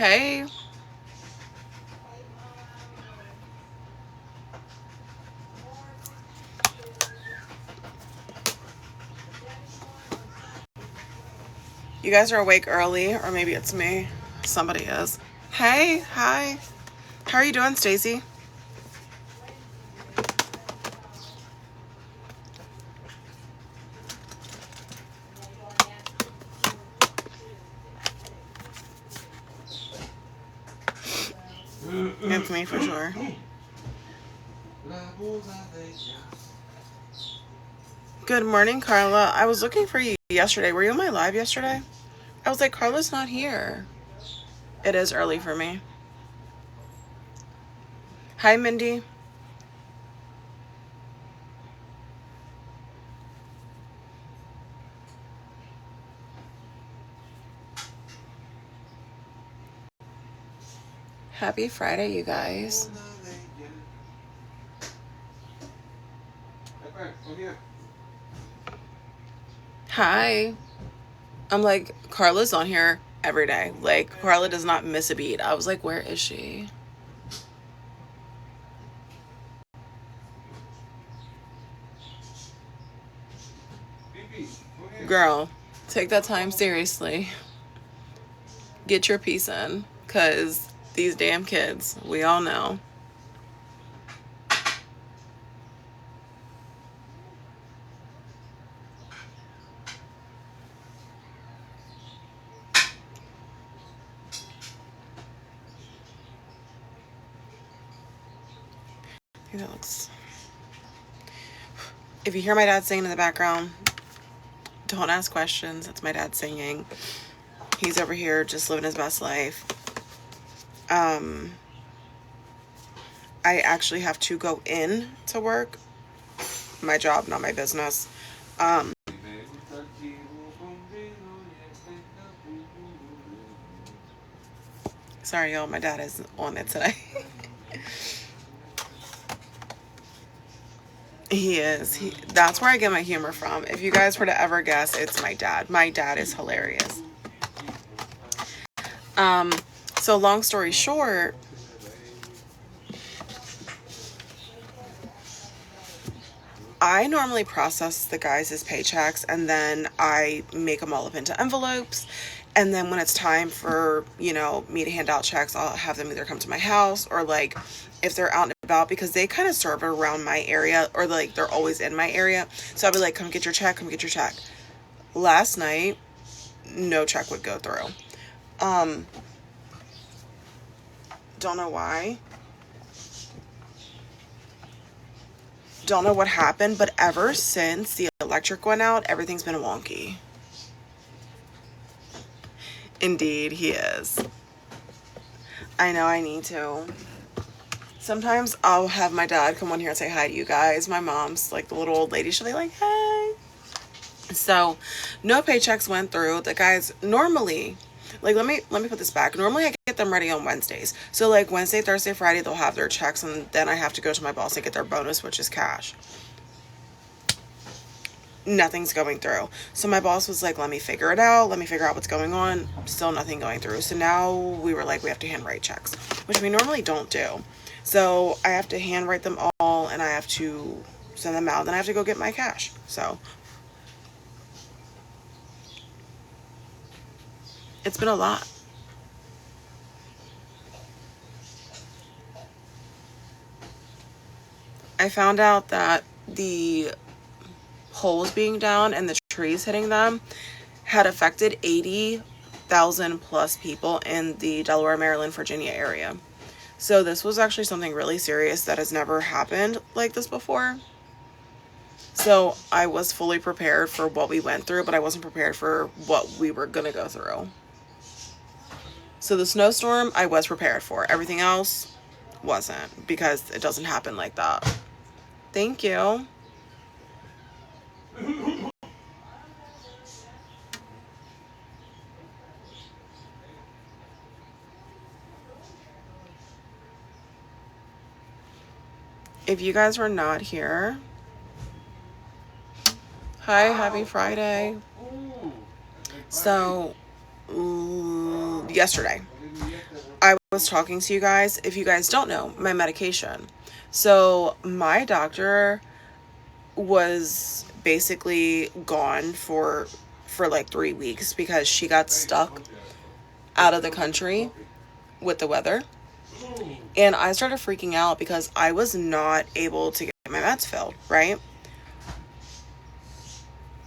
Hey. You guys are awake early, or maybe it's me. Somebody is. Hey, hi. How are you doing, Stacy? It's me for sure. Good morning, Carla. I was looking for you yesterday. Were you on my live yesterday? I was like, Carla's not here. It is early for me. Hi, Mindy. Happy Friday, you guys. Hi. I'm like, Carla's on here every day. Like, Carla does not miss a beat. I was like, where is she? Girl, take that time seriously. Get your piece in, because these damn kids, we all know. I think that looks... If you hear my dad singing in the background, don't ask questions. That's my dad singing. He's over here just living his best life. I actually have to go in to work. My job, not my business. Sorry, y'all. My dad is on it today. He is. That's where I get my humor from. If you guys were to ever guess, it's my dad. My dad is hilarious. So long story short, I normally process the guys' paychecks and then I make them all up into envelopes. And then when it's time for, me to hand out checks, I'll have them either come to my house or like if they're out and about, because they kind of serve around my area, or like they're always in my area. So I'll be like, come get your check, come get your check. Last night, no check would go through. Don't know why. Don't know what happened, but ever since the electric went out, everything's been wonky. Indeed, he is. I know I need to. Sometimes I'll have my dad come on here and say hi to you guys. My mom's like the little old lady. She'll be like, hey. So no paychecks went through. The guys normally, like, let me put this back. Normally I get them ready on Wednesdays. So like Wednesday, Thursday, Friday, they'll have their checks, and then I have to go to my boss and get their bonus, which is cash. Nothing's going through. So my boss was like, let me figure it out. Let me figure out what's going on. Still nothing going through. So now we were like, we have to handwrite checks, which we normally don't do. So I have to handwrite them all and I have to send them out. Then I have to go get my cash. So it's been a lot. I found out that the poles being down and the trees hitting them had affected 80,000 plus people in the Delaware, Maryland, Virginia area. So this was actually something really serious that has never happened like this before. So I was fully prepared for what we went through, but I wasn't prepared for what we were going to go through. So the snowstorm, I was prepared for. Everything else wasn't, because it doesn't happen like that. Thank you. If you guys were not here, hi, happy Friday. So yesterday I was talking to you guys, if you guys don't know, my medication. So my doctor was basically gone for like 3 weeks because she got stuck out of the country with the weather. And I started freaking out because I was not able to get my meds filled, right?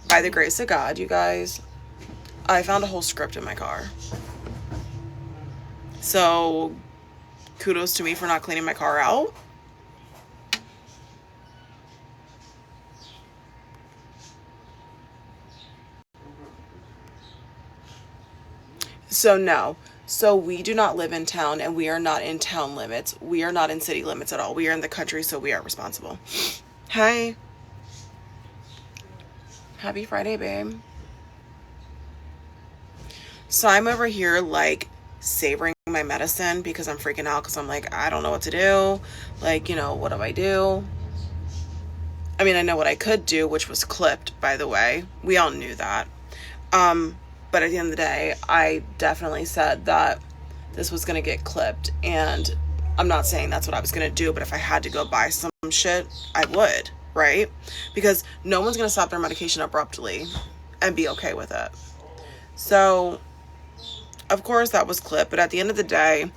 By the grace of God, you guys, I found a whole script in my car. So kudos to me for not cleaning my car out. So no. So we do not live in town, and we are not in town limits. We are not in city limits at all. We are in the country, so we are responsible. Hi. Happy Friday, babe. So I'm over here like savoring my medicine because I'm freaking out because I'm like, I don't know what to do. Like, what do I do? I mean, I know what I could do, which was clipped, by the way. We all knew that. But at the end of the day, I definitely said that this was going to get clipped. And I'm not saying that's what I was going to do, but if I had to go buy some shit, I would, right? Because no one's going to stop their medication abruptly and be okay with it. So, of course, that was clipped. But at the end of the day,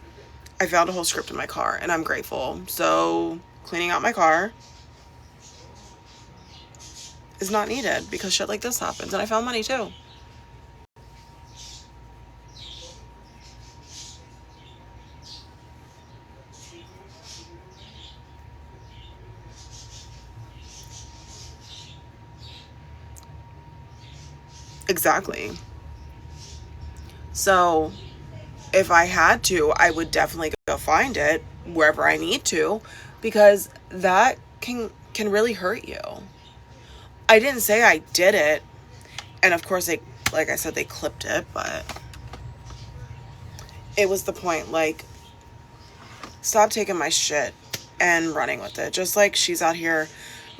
I found a whole script in my car, and I'm grateful. So, cleaning out my car is not needed because shit like this happens. And I found money, too. Exactly. So if I had to, I would definitely go find it wherever I need to, because that can really hurt you. I didn't say I did it, and of course like I said, they clipped it, but it was the point, like, stop taking my shit and running with it. Just like she's out here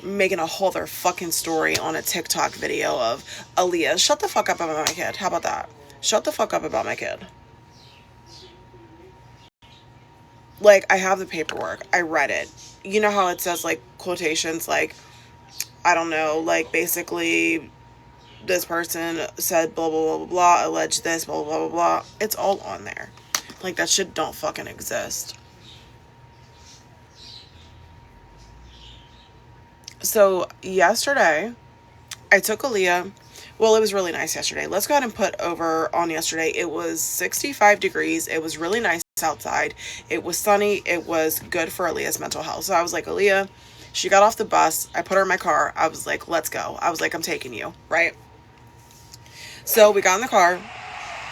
making a whole other fucking story on a TikTok video of Alicia. Shut the fuck up about my kid. How about that? Shut the fuck up about my kid. Like, I have the paperwork. I read it. You know how it says, like, quotations, like, I don't know, like, basically, this person said blah, blah, blah, blah, blah, alleged this, blah, blah, blah, blah. It's all on there. Like, that shit don't fucking exist. So, yesterday, I took Aaliyah. Well, it was really nice yesterday. Let's go ahead and put over on yesterday. It was 65 degrees. It was really nice outside. It was sunny. It was good for Aaliyah's mental health. So I was like, Aaliyah, she got off the bus. I put her in my car. I was like, let's go. I was like, I'm taking you, right? So we got in the car.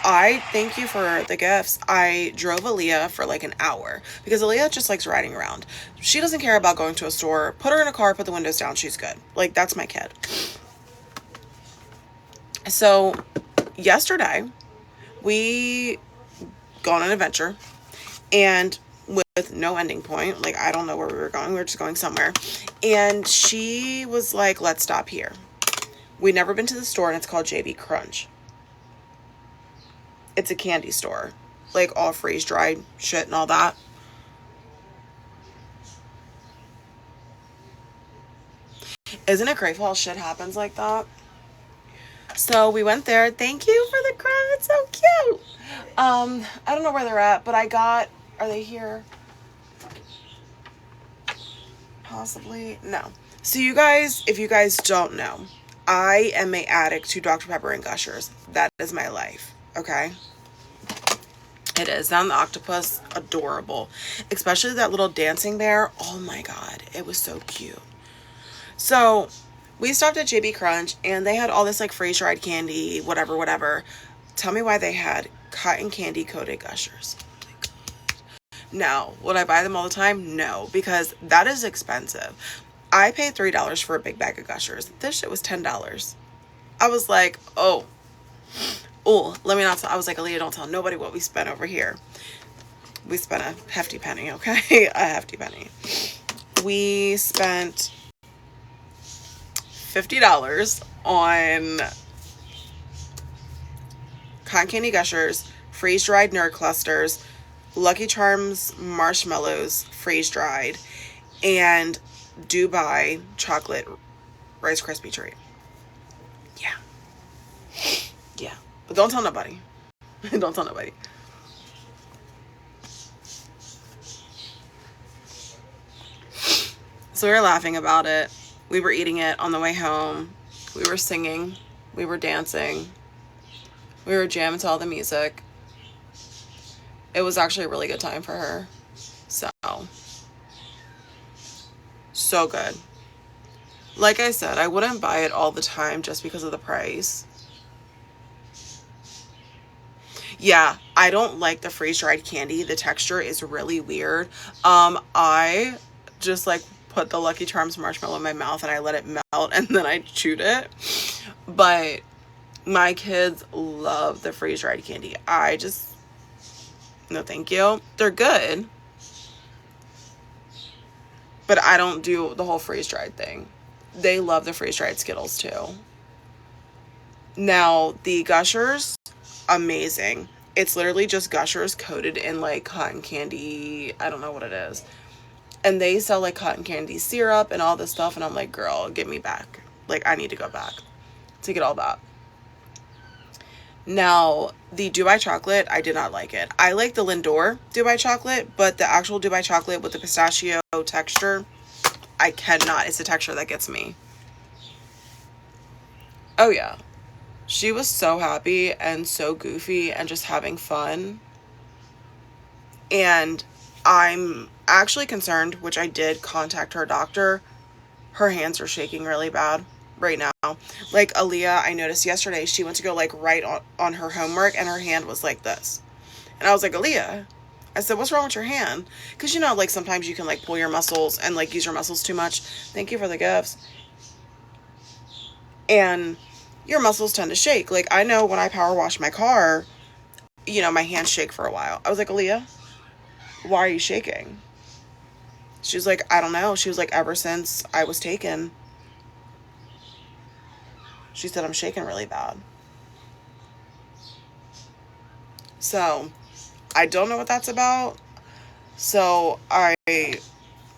I thank you for the gifts. I drove Aaliyah for like an hour because Aaliyah just likes riding around. She doesn't care about going to a store. Put her in a car, put the windows down. She's good. Like, that's my kid. So yesterday we go on an adventure, and with no ending point. Like, I don't know where we were going. We were just going somewhere. And she was like, let's stop here. We'd never been to the store, and it's called JB Crunch. It's a candy store. Like, all freeze-dried shit and all that. Isn't it grateful how shit happens like that? So we went there. Thank you for the crown. It's so cute. I don't know where they're at, but are they here? Possibly. No. So you guys, if you guys don't know, I am an addict to Dr. Pepper and Gushers. That is my life. Okay? It is. And the octopus, adorable. Especially that little dancing bear. Oh my God. It was so cute. So we stopped at JB Crunch, and they had all this like freeze-dried candy, whatever. Tell me why they had cotton candy coated Gushers. Oh my God. Now, would I buy them all the time? No, because that is expensive. I paid $3 for a big bag of Gushers. This shit was $10. I was like, oh, let me not tell. I was like, Aaliyah, don't tell nobody what we spent over here. We spent a hefty penny, okay? A hefty penny. We spent $50 on cotton candy Gushers, freeze-dried Nerd Clusters, Lucky Charms marshmallows freeze dried, and Dubai chocolate Rice Krispie treat. Yeah. Yeah. But don't tell nobody. Don't tell nobody. So we were laughing about it. We were eating it on the way home. We were singing. We were dancing. We were jamming to all the music. It was actually a really good time for her. So good. Like I said, I wouldn't buy it all the time just because of the price. Yeah, I don't like the freeze-dried candy. The texture is really weird. I just like put the Lucky Charms marshmallow in my mouth and I let it melt and then I chewed it. But my kids love the freeze-dried candy. No thank you. They're good. But I don't do the whole freeze-dried thing. They love the freeze-dried Skittles too. Now, the Gushers, amazing. It's literally just Gushers coated in like cotton candy. I don't know what it is. And they sell like cotton candy syrup and all this stuff. And I'm like, girl, get me back. Like, I need to go back to get all that. Now, the Dubai chocolate, I did not like it. I like the Lindor Dubai chocolate, but the actual Dubai chocolate with the pistachio texture, I cannot. It's the texture that gets me. Oh, yeah. She was so happy and so goofy and just having fun. And I'm actually concerned, which I did contact her doctor. Her hands are shaking really bad right now. Like Aaliyah, I noticed yesterday, she went to go like write on her homework and her hand was like this. And I was like, Aaliyah, I said, what's wrong with your hand? Because, you know, like sometimes you can like pull your muscles and like use your muscles too much. Thank you for the gifts. And your muscles tend to shake. Like, I know when I power wash my car, you know, my hands shake for a while. I was like, Aaliyah, why are you shaking? She was like, I don't know. She was like, ever since I was taken. She said, I'm shaking really bad. So, I don't know what that's about. So, I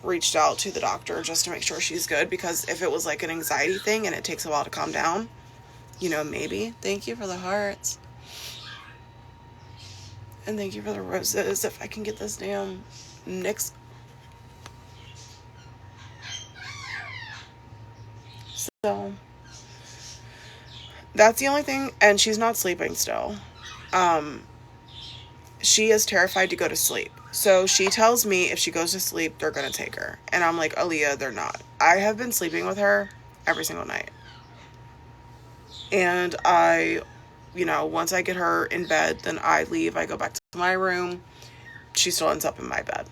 reached out to the doctor just to make sure she's good. Because if it was like an anxiety thing and it takes a while to calm down, you know, maybe. Thank you for the hearts. And thank you for the roses. If I can get this damn Nyx. So, that's the only thing. And she's not sleeping still. She is terrified to go to sleep. So she tells me if she goes to sleep, they're going to take her. And I'm like, Aaliyah, they're not. I have been sleeping with her every single night. And you know, once I get her in bed, then I leave. I go back to my room. She still ends up in my bed.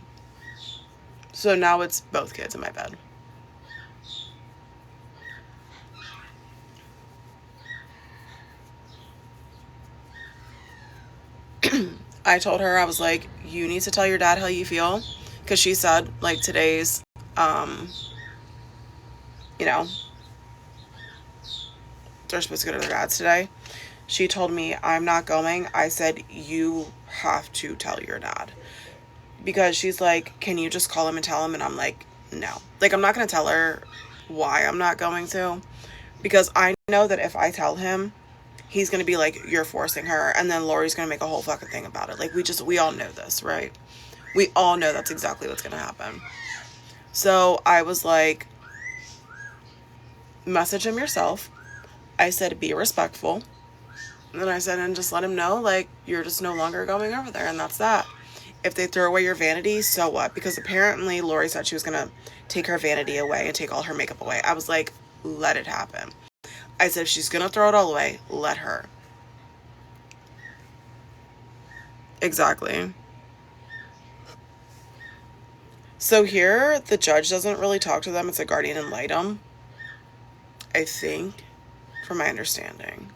So now it's both kids in my bed. I told her, I was like, you need to tell your dad how you feel. Because she said, like, today's, you know, they're supposed to go to their dad's today. She told me, I'm not going. I said, you have to tell your dad. Because she's like, can you just call him and tell him? And I'm like, no. Like, I'm not going to tell her why I'm not going to. Because I know that if I tell him, he's going to be like, you're forcing her. And then Lori's going to make a whole fucking thing about it. Like, we all know this, right? We all know that's exactly what's going to happen. So I was like, message him yourself. I said, be respectful. And then I said, and just let him know, like, you're just no longer going over there. And that's that. If they throw away your vanity, so what? Because apparently Lori said she was going to take her vanity away and take all her makeup away. I was like, let it happen. I said, if she's going to throw it all away, let her. Exactly. So here, the judge doesn't really talk to them. It's a guardian ad litem, I think, from my understanding.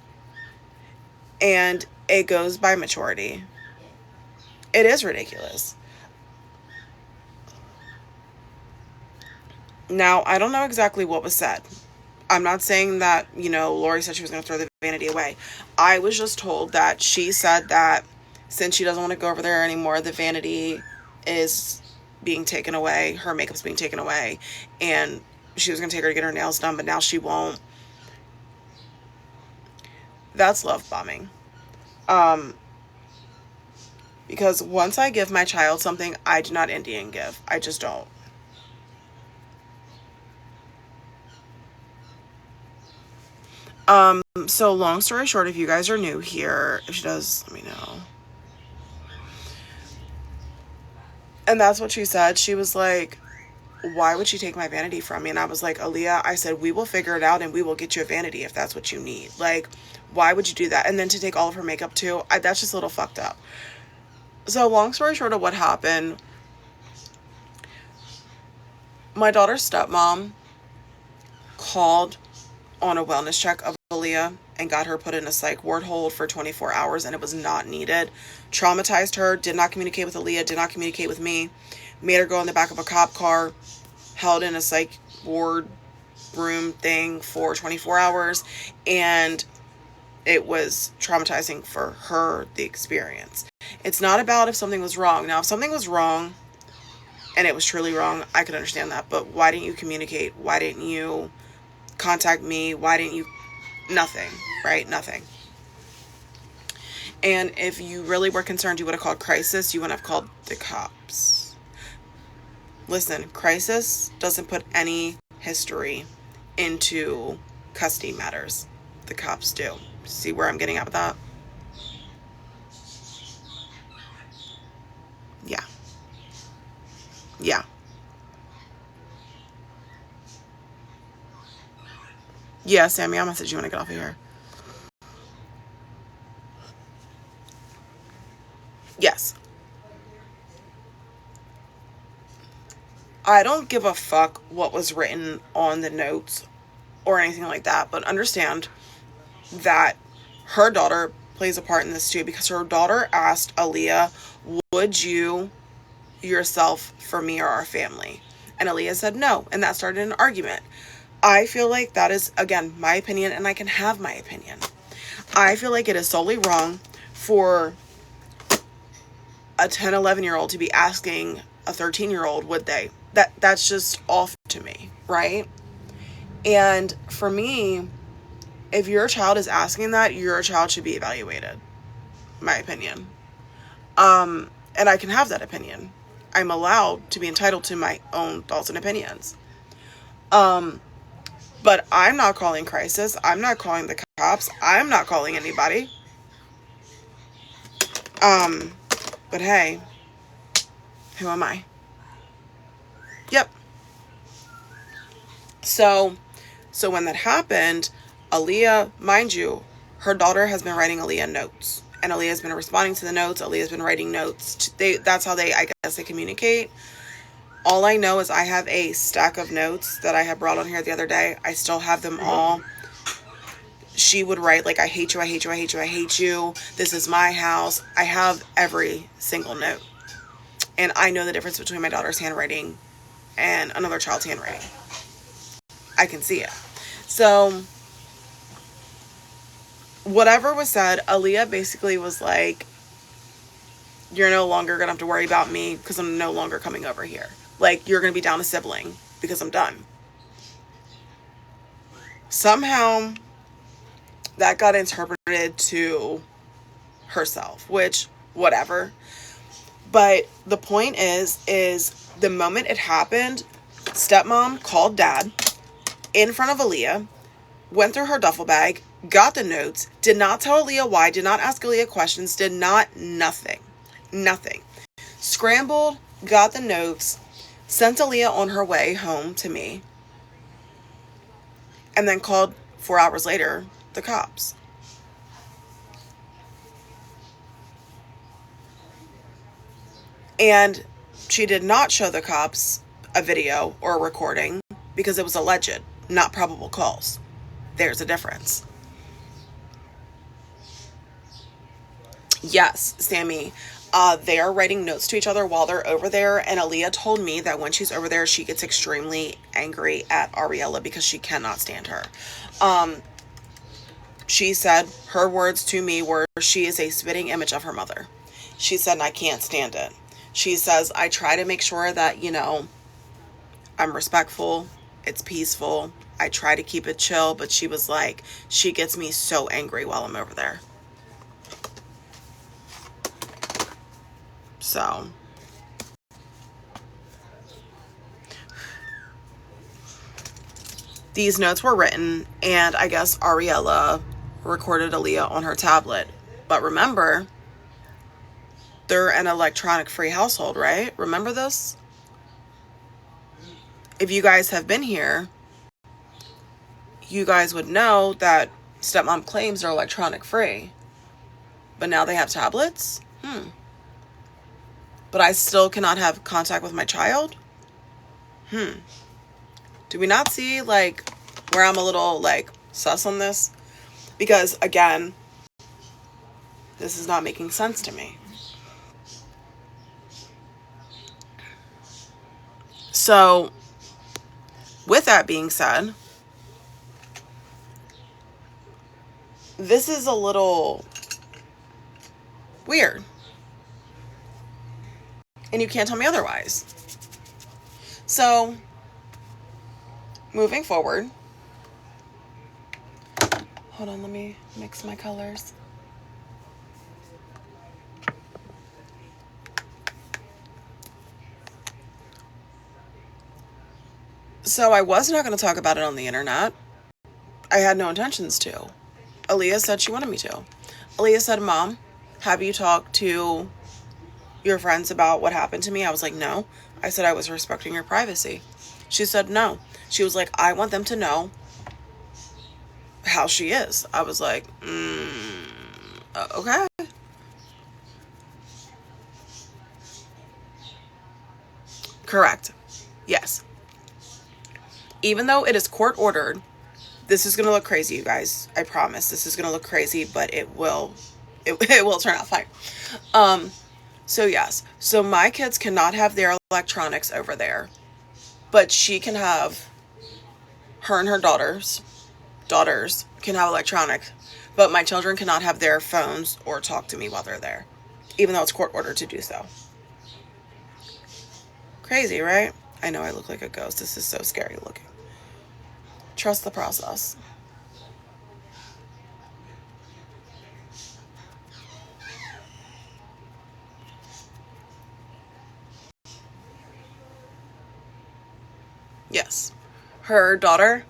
And it goes by maturity. It is ridiculous. Now, I don't know exactly what was said. I'm not saying that, you know, Lori said she was going to throw the vanity away. I was just told that she said that since she doesn't want to go over there anymore, the vanity is being taken away. Her makeup's being taken away. And she was going to take her to get her nails done, but now she won't. That's love bombing. Because once I give my child something, I do not Indian give. I just don't. So long story short, if you guys are new here, if she does, let me know. And that's what she said. She was like, why would she take my vanity from me? And I was like, Aaliyah, I said, we will figure it out and we will get you a vanity if that's what you need. Like, why would you do that? And then to take all of her makeup too, that's just a little fucked up. So long story short of what happened, my daughter's stepmom called on a wellness check of Aaliyah and got her put in a psych ward hold for 24 hours, and it was not needed. Traumatized her, did not communicate with Aaliyah, did not communicate with me, made her go in the back of a cop car, held in a psych ward room thing for 24 hours, and it was traumatizing for her, the experience. It's not about if something was wrong. Now, if something was wrong, and it was truly wrong, I could understand that, but why didn't you communicate? Why didn't you contact me? Why didn't you? Nothing, right? Nothing. And if you really were concerned, you would have called crisis. You wouldn't have called the cops. Listen, crisis doesn't put any history into custody matters. The cops do. See where I'm getting at with that? Yeah. Yeah. Yeah, Sammy, I'm gonna say you want to get off of here. Yes. I don't give a fuck what was written on the notes or anything like that, but understand that her daughter plays a part in this too, because her daughter asked Aaliyah, would you yourself for me or our family? And Aaliyah said no, and that started an argument. I feel like that is, again, my opinion, and I can have my opinion. I feel like it is solely wrong for a 10, 11-year-old to be asking a 13-year-old, would they? That's just off to me, right? And for me, if your child is asking that, your child should be evaluated. My opinion. And I can have that opinion. I'm allowed to be entitled to my own thoughts and opinions. But I'm not calling crisis. I'm not calling the cops. I'm not calling anybody. But hey, who am I? Yep. So when that happened, Aaliyah, mind you, her daughter has been writing Aaliyah notes. And Aaliyah's been responding to the notes. Aaliyah's been writing notes. That's how I guess they communicate. All I know is I have a stack of notes that I had brought on here the other day. I still have them all. She would write, like, I hate you, I hate you, I hate you, I hate you. This is my house. I have every single note. And I know the difference between my daughter's handwriting and another child's handwriting. I can see it. So, whatever was said, Aaliyah basically was like, you're no longer going to have to worry about me because I'm no longer coming over here. Like, you're going to be down a sibling because I'm done. Somehow, that got interpreted to herself, which, whatever. But the point is the moment it happened, stepmom called dad in front of Aaliyah, went through her duffel bag, got the notes, did not tell Aaliyah why, did not ask Aaliyah questions, did not, nothing. Scrambled, got the notes, sent Aaliyah on her way home to me, and then called 4 hours later the cops. And she did not show the cops a video or a recording because it was alleged, not probable cause. There's a difference. Yes, Sammy, they are writing notes to each other while they're over there, and Aaliyah told me that when she's over there, she gets extremely angry at Ariella because she cannot stand her. She said, her words to me were, she is a spitting image of her mother. She said, and I can't stand it. She says, I try to make sure that, you know, I'm respectful, it's peaceful. I try to keep it chill, but she was like, she gets me so angry while I'm over there. So, these notes were written, and I guess Ariella recorded Aaliyah on her tablet. But remember, they're an electronic free household, right? Remember this? If you guys have been here, you guys would know that stepmom claims are electronic free. But now they have tablets? But I still cannot have contact with my child? Do we not see, like, where I'm a little, like, sus on this? Because, again, this is not making sense to me. So, with that being said, this is a little weird. And you can't tell me otherwise. So, moving forward. Hold on, let me mix my colors. So I was not going to talk about it on the internet. I had no intentions to. Aaliyah said she wanted me to. Aaliyah said, Mom, have you talked to your friends about what happened to me? I was like, no. I said I was respecting your privacy. She said no. She was like, I want them to know how she is. I was like, okay. Correct. Yes. Even though it is court ordered, this is going to look crazy, you guys. I promise. This is going to look crazy, but it will turn out fine. So yes. So my kids cannot have their electronics over there, but she can have, her and her daughters can have electronics, but my children cannot have their phones or talk to me while they're there, even though it's court ordered to do so. Crazy, right? I know I look like a ghost. This is so scary looking. Trust the process. Yes. Her daughter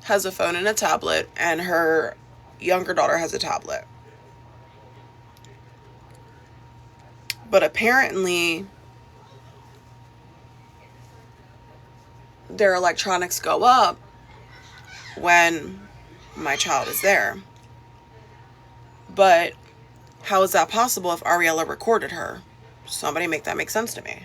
has a phone and a tablet, and her younger daughter has a tablet. But apparently, their electronics go up when my child is there. But how is that possible if Ariella recorded her? Somebody make that make sense to me.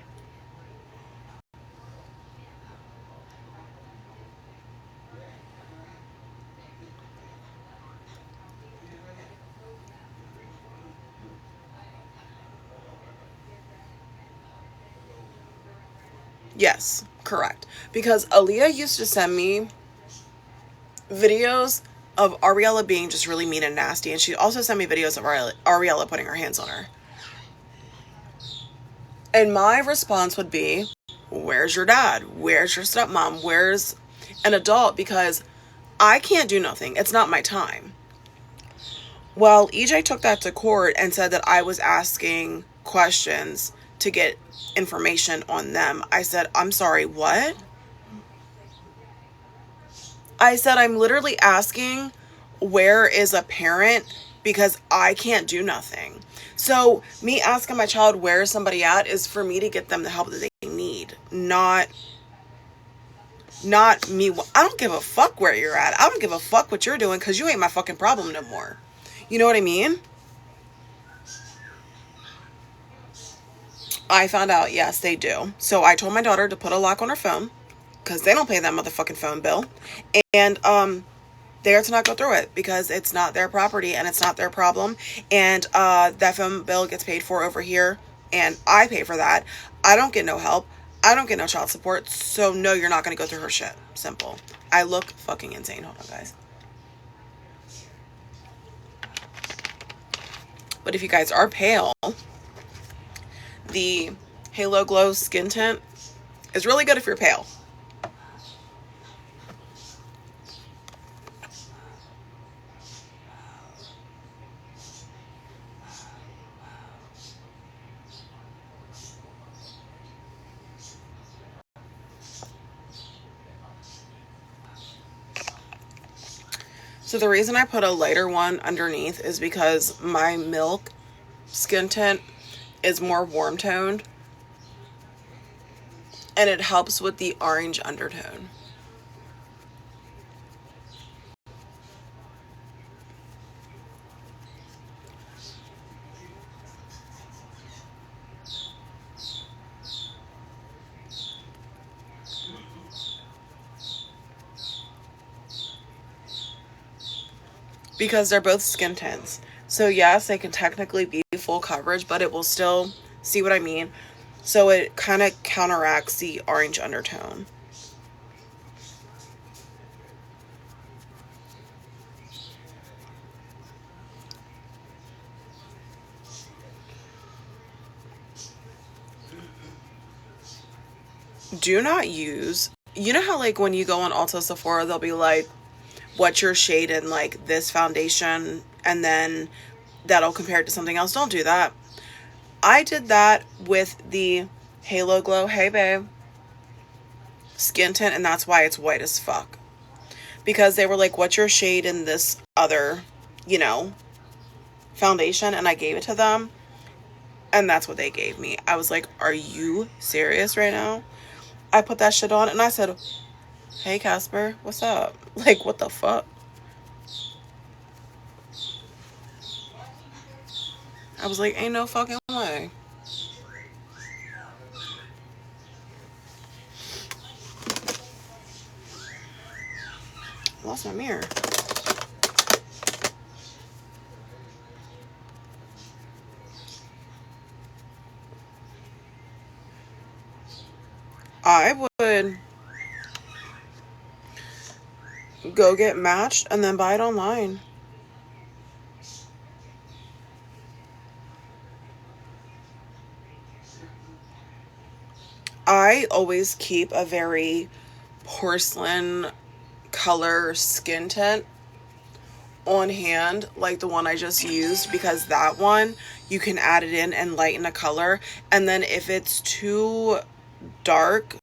Yes, correct. Because Aaliyah used to send me videos of Ariella being just really mean and nasty. And she also sent me videos of Ariella putting her hands on her. And my response would be, where's your dad? Where's your stepmom? Where's an adult? Because I can't do nothing. It's not my time. Well, EJ took that to court and said that I was asking questions to get information on them. I said, I'm sorry, what? I said, I'm literally asking where is a parent because I can't do nothing. So me asking my child where is somebody at is for me to get them the help that they need, not me. I don't give a fuck where you're at. I don't give a fuck what you're doing because you ain't my fucking problem no more. You know what I mean? I found out, yes, they do. So I told my daughter to put a lock on her phone because they don't pay that motherfucking phone bill. And they are to not go through it because it's not their property and it's not their problem. And that phone bill gets paid for over here and I pay for that. I don't get no help. I don't get no child support. So no, you're not going to go through her shit. Simple. I look fucking insane. Hold on, guys. But if you guys are pale, the Halo Glow Skin Tint is really good if you're pale. So the reason I put a lighter one underneath is because my Milk skin tint is more warm toned and it helps with the orange undertone. Because they're both skin tints. So yes, they can technically be full coverage, but it will still, see what I mean? So it kind of counteracts the orange undertone. Do not use, you know how like when you go on Ulta, Sephora, they'll be like, what's your shade in like this foundation, and then that'll compare it to something else. Don't do that. I did that with the Halo Glow Hey Babe skin tint, and that's why it's white as fuck. Because they were like, what's your shade in this other, you know, foundation? And I gave it to them, and that's what they gave me. I was like, are you serious right now? I put that shit on, and I said, hey Casper, what's up? Like, what the fuck? I was like, ain't no fucking way. I lost my mirror. I would go get matched and then buy it online. I always keep a very porcelain color skin tint on hand, like the one I just used, because that one you can add it in and lighten a color. And then if it's too dark,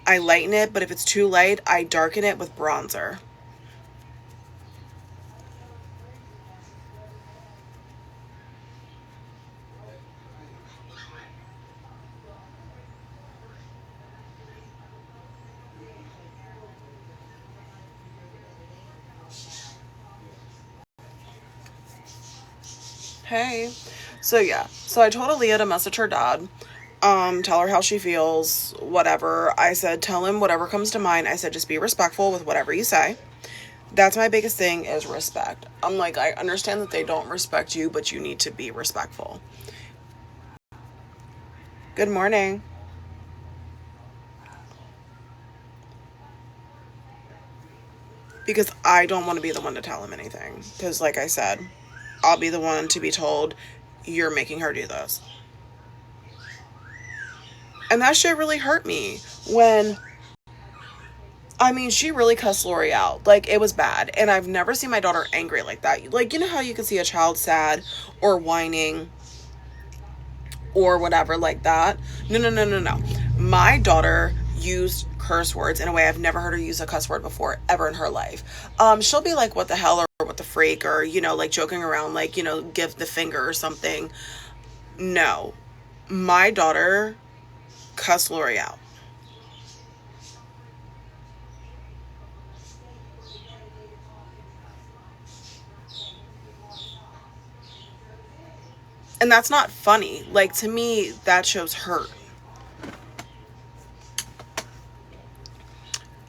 I lighten it, but if it's too light, I darken it with bronzer. Hey. So yeah. So I told Aaliyah to message her dad. Tell her how she feels, whatever. I said, tell him whatever comes to mind. I said, just be respectful with whatever you say. That's my biggest thing, is respect. I'm like, I understand that they don't respect you, but you need to be respectful. Good morning. Because I don't want to be the one to tell him anything. Because like I said, I'll be the one to be told, you're making her do this. And that shit really hurt me when, I mean, she really cussed Lori out. Like, it was bad. And I've never seen my daughter angry like that. Like, you know how you can see a child sad or whining or whatever like that? No, no, no, no, no. My daughter used curse words in a way I've never heard her use a cuss word before, ever in her life. She'll be like, what the hell, or what the freak, or, you know, like joking around, like, you know, give the finger or something. No. My daughter cussed Lori out. And that's not funny. Like, to me, that shows hurt.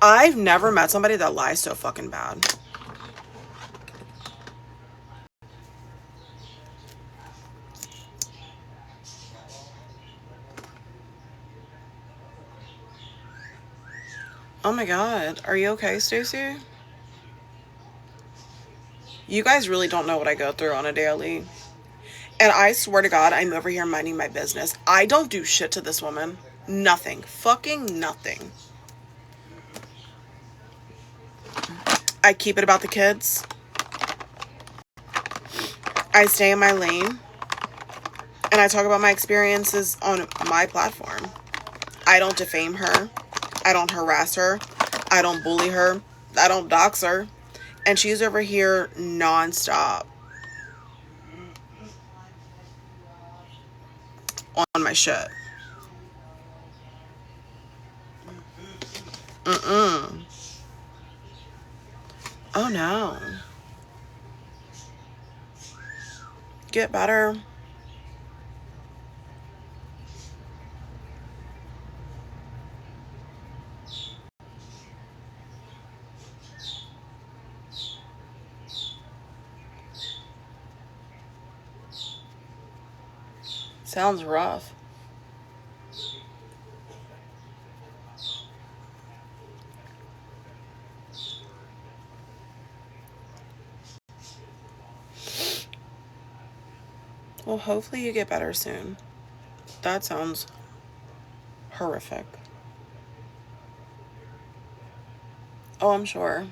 I've never met somebody that lies so fucking bad. Oh my god. Are you okay, Stacey? You guys really don't know what I go through on a daily. And I swear to God, I'm over here minding my business. I don't do shit to this woman. Nothing. Fucking nothing. I keep it about the kids. I stay in my lane. And I talk about my experiences on my platform. I don't defame her. I don't harass her. I don't bully her. I don't dox her. And she's over here nonstop on my shit. Mm-mm. Oh no. Get better. Sounds rough. Well, hopefully you get better soon. That sounds horrific. Oh, I'm sure.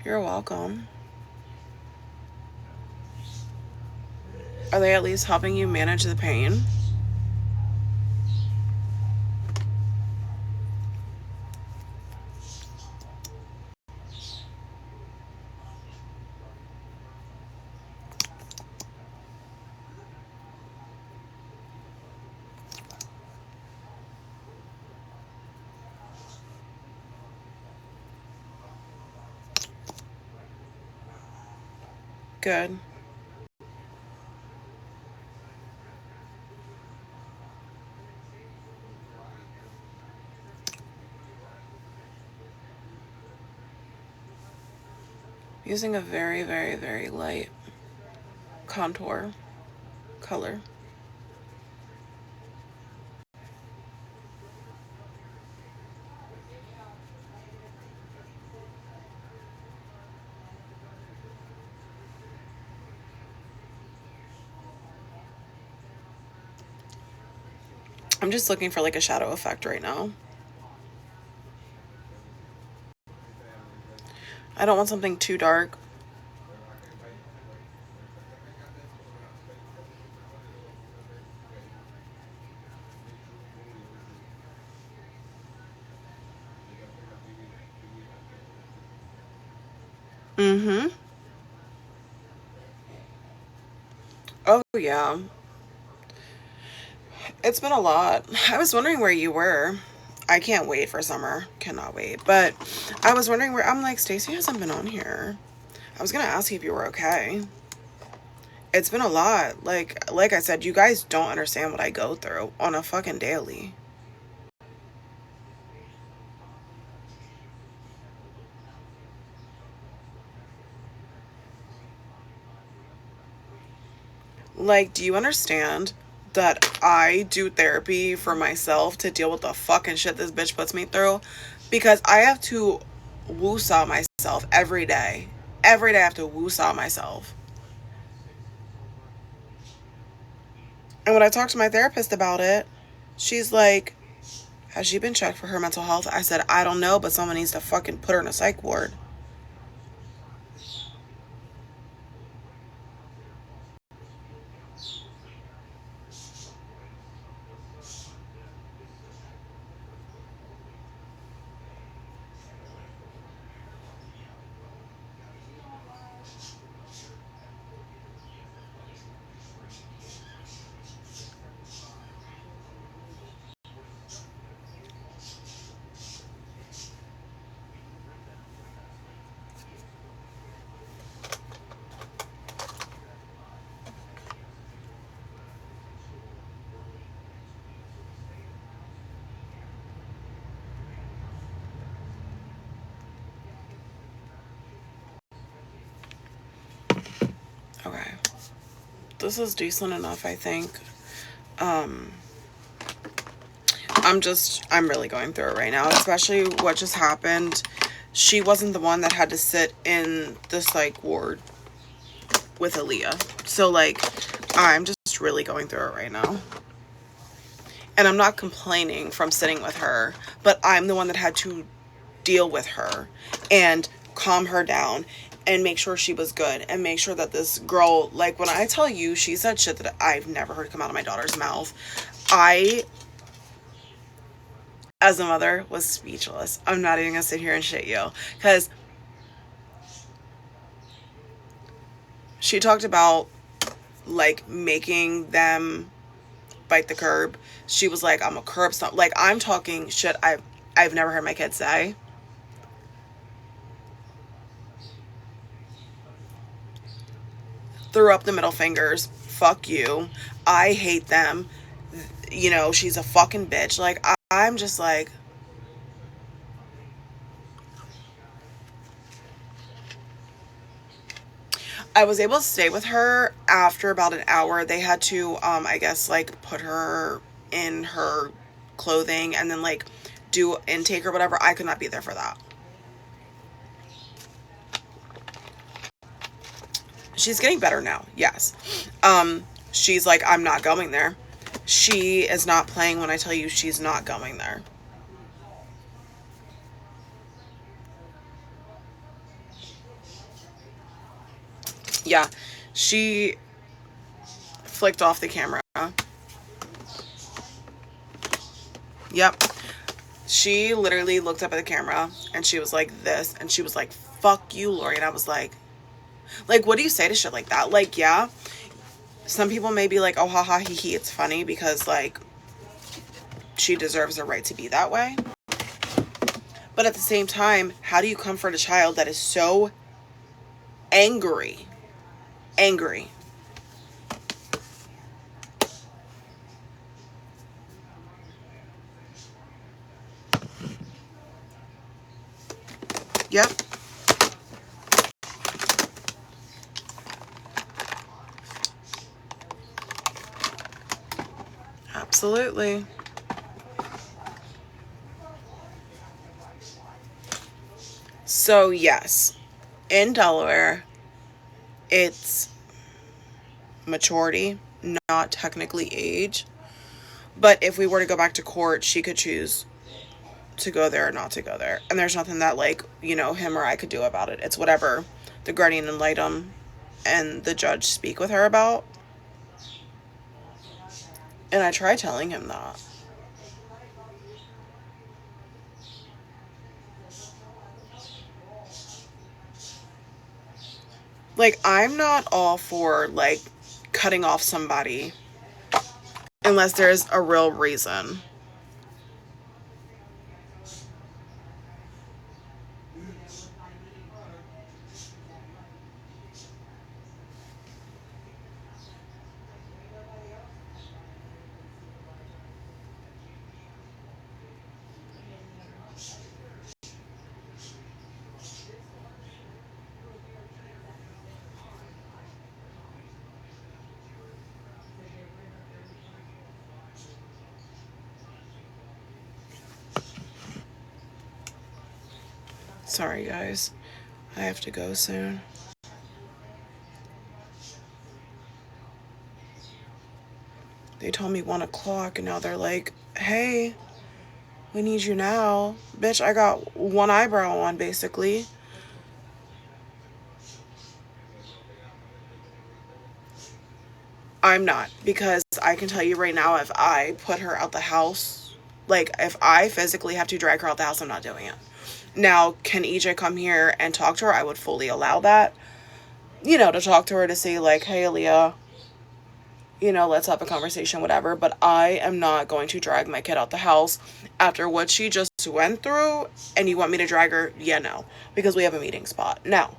You're welcome. Are they at least helping you manage the pain? Good. Using a very, very, very light contour color. I'm just looking for like a shadow effect right now. I don't want something too dark. Mm-hmm. Oh, yeah. It's been a lot. I was wondering where you were. I can't wait for summer. Cannot wait. But I was wondering where... I'm like, Stacey hasn't been on here. I was going to ask you if you were okay. It's been a lot. Like I said, you guys don't understand what I go through on a fucking daily. Like, do you understand that I do therapy for myself to deal with the fucking shit this bitch puts me through? Because I have to woo-saw myself every day. Every day I have to woo-saw myself. And when I talked to my therapist about it, she's like, has she been checked for her mental health? I said, I don't know, but someone needs to fucking put her in a psych ward. Okay. This is decent enough, I think. I'm really going through it right now, especially what just happened she wasn't the one that had to sit in the psych ward with Aaliyah. So, like, I'm just really going through it right now. And I'm not complaining from sitting with her, but I'm the one that had to deal with her and calm her down and make sure she was good and make sure that this girl, like, when I tell you she said shit that I've never heard come out of my daughter's mouth, I, as a mother, was speechless. I'm not even gonna sit here and shit you, because she talked about, like, making them bite the curb. She was like, I'm a curb stomp. Like, I'm talking shit I've never heard my kids say. Threw up the middle fingers. Fuck you. I hate them. You know, she's a fucking bitch. Like, I'm just like, I was able to stay with her after about an hour. They had to, I guess, like, put her in her clothing and then, like, do intake or whatever. I could not be there for that. She's getting better now, yes. She's like, I'm not going there. She is not playing when I tell you she's not going there. Yeah, she flicked off the camera. Yep. She literally looked up at the camera and she was like this, and she was like, fuck you, Lori. And I was like, what do you say to shit like that? Like, yeah, some people may be like, oh, haha, hee hee, it's funny because, like, she deserves a right to be that way. But at the same time, how do you comfort a child that is so angry? Angry. Yep. Absolutely. So, yes, in Delaware, it's maturity, not technically age. But if we were to go back to court, she could choose to go there or not to go there. And there's nothing that, like, you know, him or I could do about it. It's whatever the guardian ad litem and the judge speak with her about. And I try telling him that. Like, I'm not all for, like, cutting off somebody unless there's a real reason. Sorry, guys. I have to go soon. They told me 1 o'clock, and now they're like, hey, we need you now. Bitch, I got one eyebrow on, basically. I'm not, because I can tell you right now, if I put her out the house, like, if I physically have to drag her out the house, I'm not doing it. Now, can EJ come here and talk to her? I would fully allow that. You know, to talk to her, to say, like, hey, Aaliyah, you know, let's have a conversation, whatever. But I am not going to drag my kid out the house after what she just went through. And you want me to drag her? Yeah, no. Because we have a meeting spot. Now,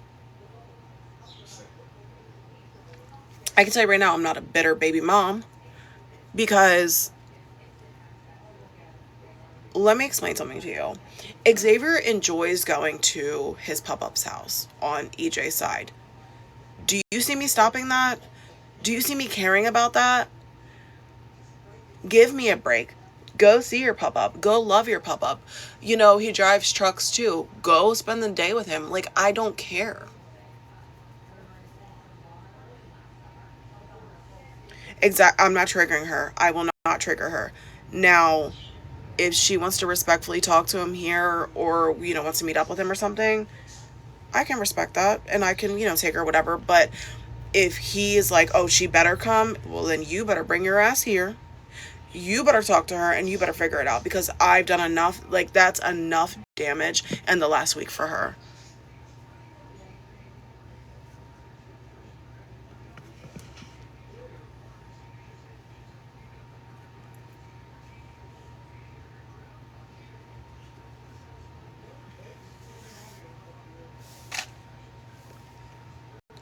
I can tell you right now, I'm not a bitter baby mom. Because, let me explain something to you. Xavier enjoys going to his pop-up's house on EJ's side. Do you see me stopping that? Do you see me caring about that? Give me a break. Go see your pup-up. Go love your pup-up. You know, he drives trucks too. Go spend the day with him. Like, I don't care. I'm not triggering her. I will not trigger her. Now, if she wants to respectfully talk to him here, or, you know, wants to meet up with him or something, I can respect that, and I can, you know, take her, whatever. But if he is like, oh, she better come, well, then you better bring your ass here. You better talk to her, and you better figure it out, because I've done enough. Like, that's enough damage in the last week for her.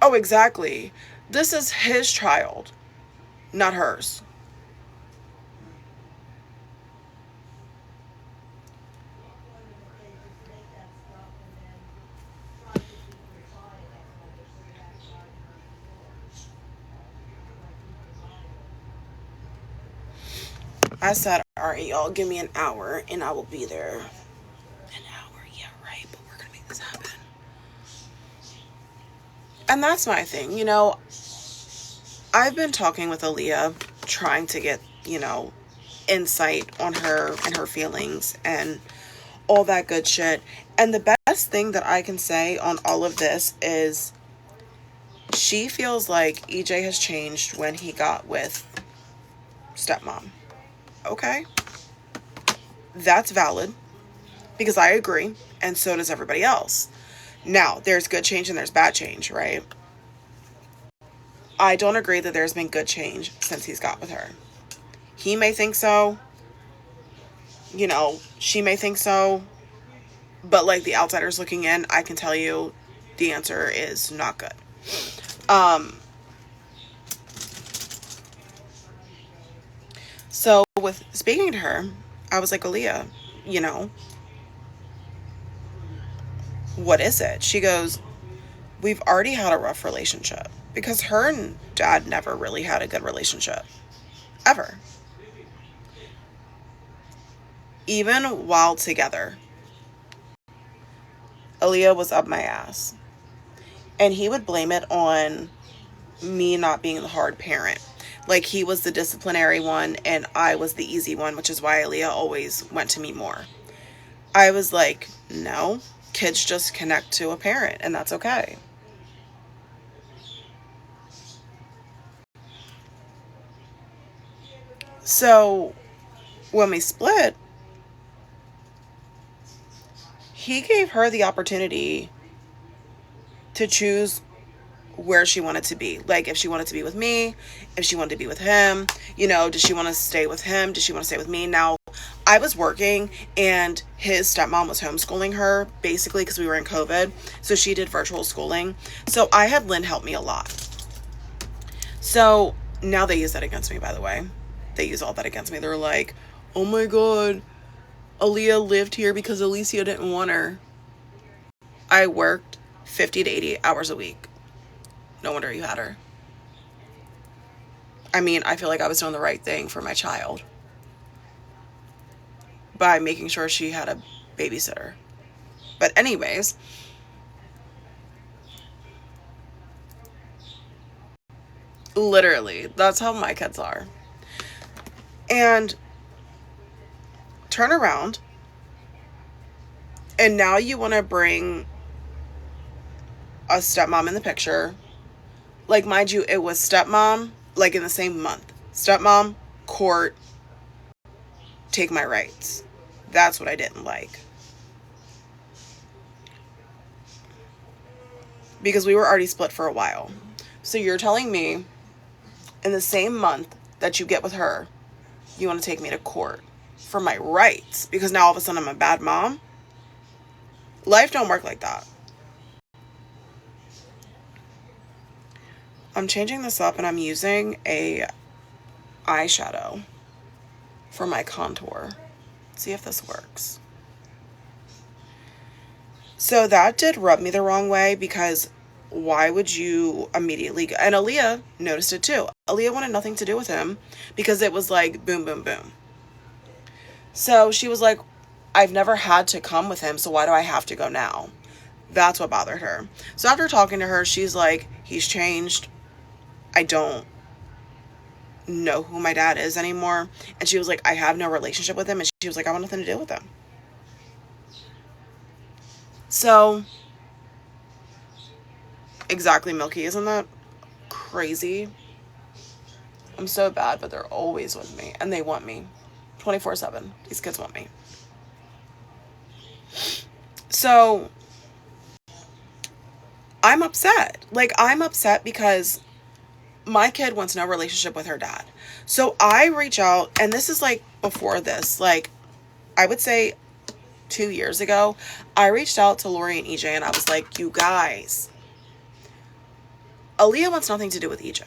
Oh, exactly. This is his child, not hers. I said, all right, y'all, give me an hour and I will be there. An hour, yeah, right, but we're gonna make this happen. And that's my thing, you know, I've been talking with Aaliyah, trying to get, you know, insight on her and her feelings and all that good shit. And the best thing that I can say on all of this is she feels like EJ has changed when he got with stepmom. Okay? That's valid, because I agree, and so does everybody else. Now, there's good change and there's bad change, right? I don't agree that there's been good change since he's got with her. He may think so, you know, she may think so, but like the outsiders looking in, I can tell you the answer is not good. So with speaking to her, I was like, Aaliyah, you know, what is it? She goes, we've already had a rough relationship, because her and dad never really had a good relationship. Ever. Even while together, Aaliyah was up my ass. And he would blame it on me not being the hard parent. Like, he was the disciplinary one and I was the easy one, which is why Aaliyah always went to me more. I was like, no, kids just connect to a parent, and that's okay. So when we split, he gave her the opportunity to choose where she wanted to be. Like, if she wanted to be with me, if she wanted to be with him, you know, did she want to stay with him? Did she want to stay with me? Now, I was working and his stepmom was homeschooling her, basically, because we were in COVID. So she did virtual schooling. So I had Lynn help me a lot. So now they use that against me, by the way. They use all that against me. They're like, oh my God, Aaliyah lived here because Alicia didn't want her. I worked 50 to 80 hours a week. No wonder you had her. I mean, I feel like I was doing the right thing for my child by making sure she had a babysitter. But anyways, literally, that's how my kids are. And turn around, and now you want to bring a stepmom in the picture. Like, mind you, it was stepmom, like in the same month. Stepmom, court, take my rights. That's what I didn't like. Because we were already split for a while. So you're telling me in the same month that you get with her, you want to take me to court for my rights because now all of a sudden I'm a bad mom? Life don't work like that. I'm changing this up and I'm using a eyeshadow for my contour. Let's see if this works. So that did rub me the wrong way, because why would you immediately go? And Aaliyah noticed it too. Aaliyah wanted nothing to do with him because it was like boom, boom, boom. So she was like, I've never had to come with him, so why do I have to go now? That's what bothered her. So after talking to her, she's like, he's changed. I don't know who my dad is anymore. And she was like, I have no relationship with him. And she was like, I want nothing to do with him. So, exactly, Milky. Isn't that crazy? I'm so bad, but they're always with me. And they want me 24/7. These kids want me. So, I'm upset. Like, I'm upset because my kid wants no relationship with her dad. So I reach out, and this is like before this, like I would say 2 years ago, I reached out to Lori and EJ and I was like, you guys, Aaliyah wants nothing to do with EJ.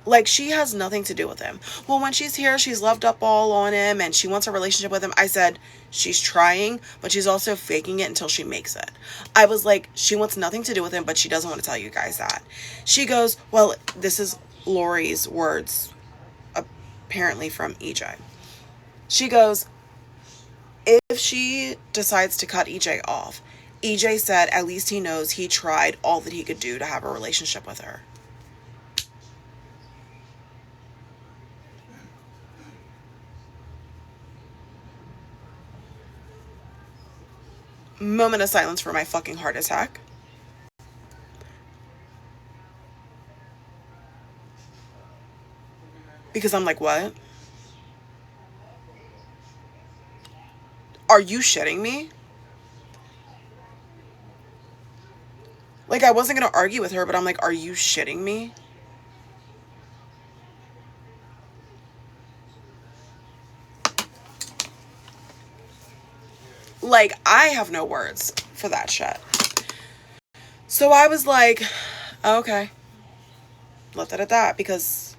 Like, she has nothing to do with him. Well, when she's here, she's loved up all on him and she wants a relationship with him. I said, she's trying, but she's also faking it until she makes it. I was like, she wants nothing to do with him, but she doesn't want to tell you guys that. She goes, well, this is Lori's words, apparently from EJ. She goes, if she decides to cut EJ off, EJ said at least he knows he tried all that he could do to have a relationship with her. Moment of silence for my fucking heart attack. Because I'm like, what? Are you shitting me? Like, I wasn't going to argue with her, but I'm like, are you shitting me? Like, I have no words for that shit. So I was like, okay, left it at that, because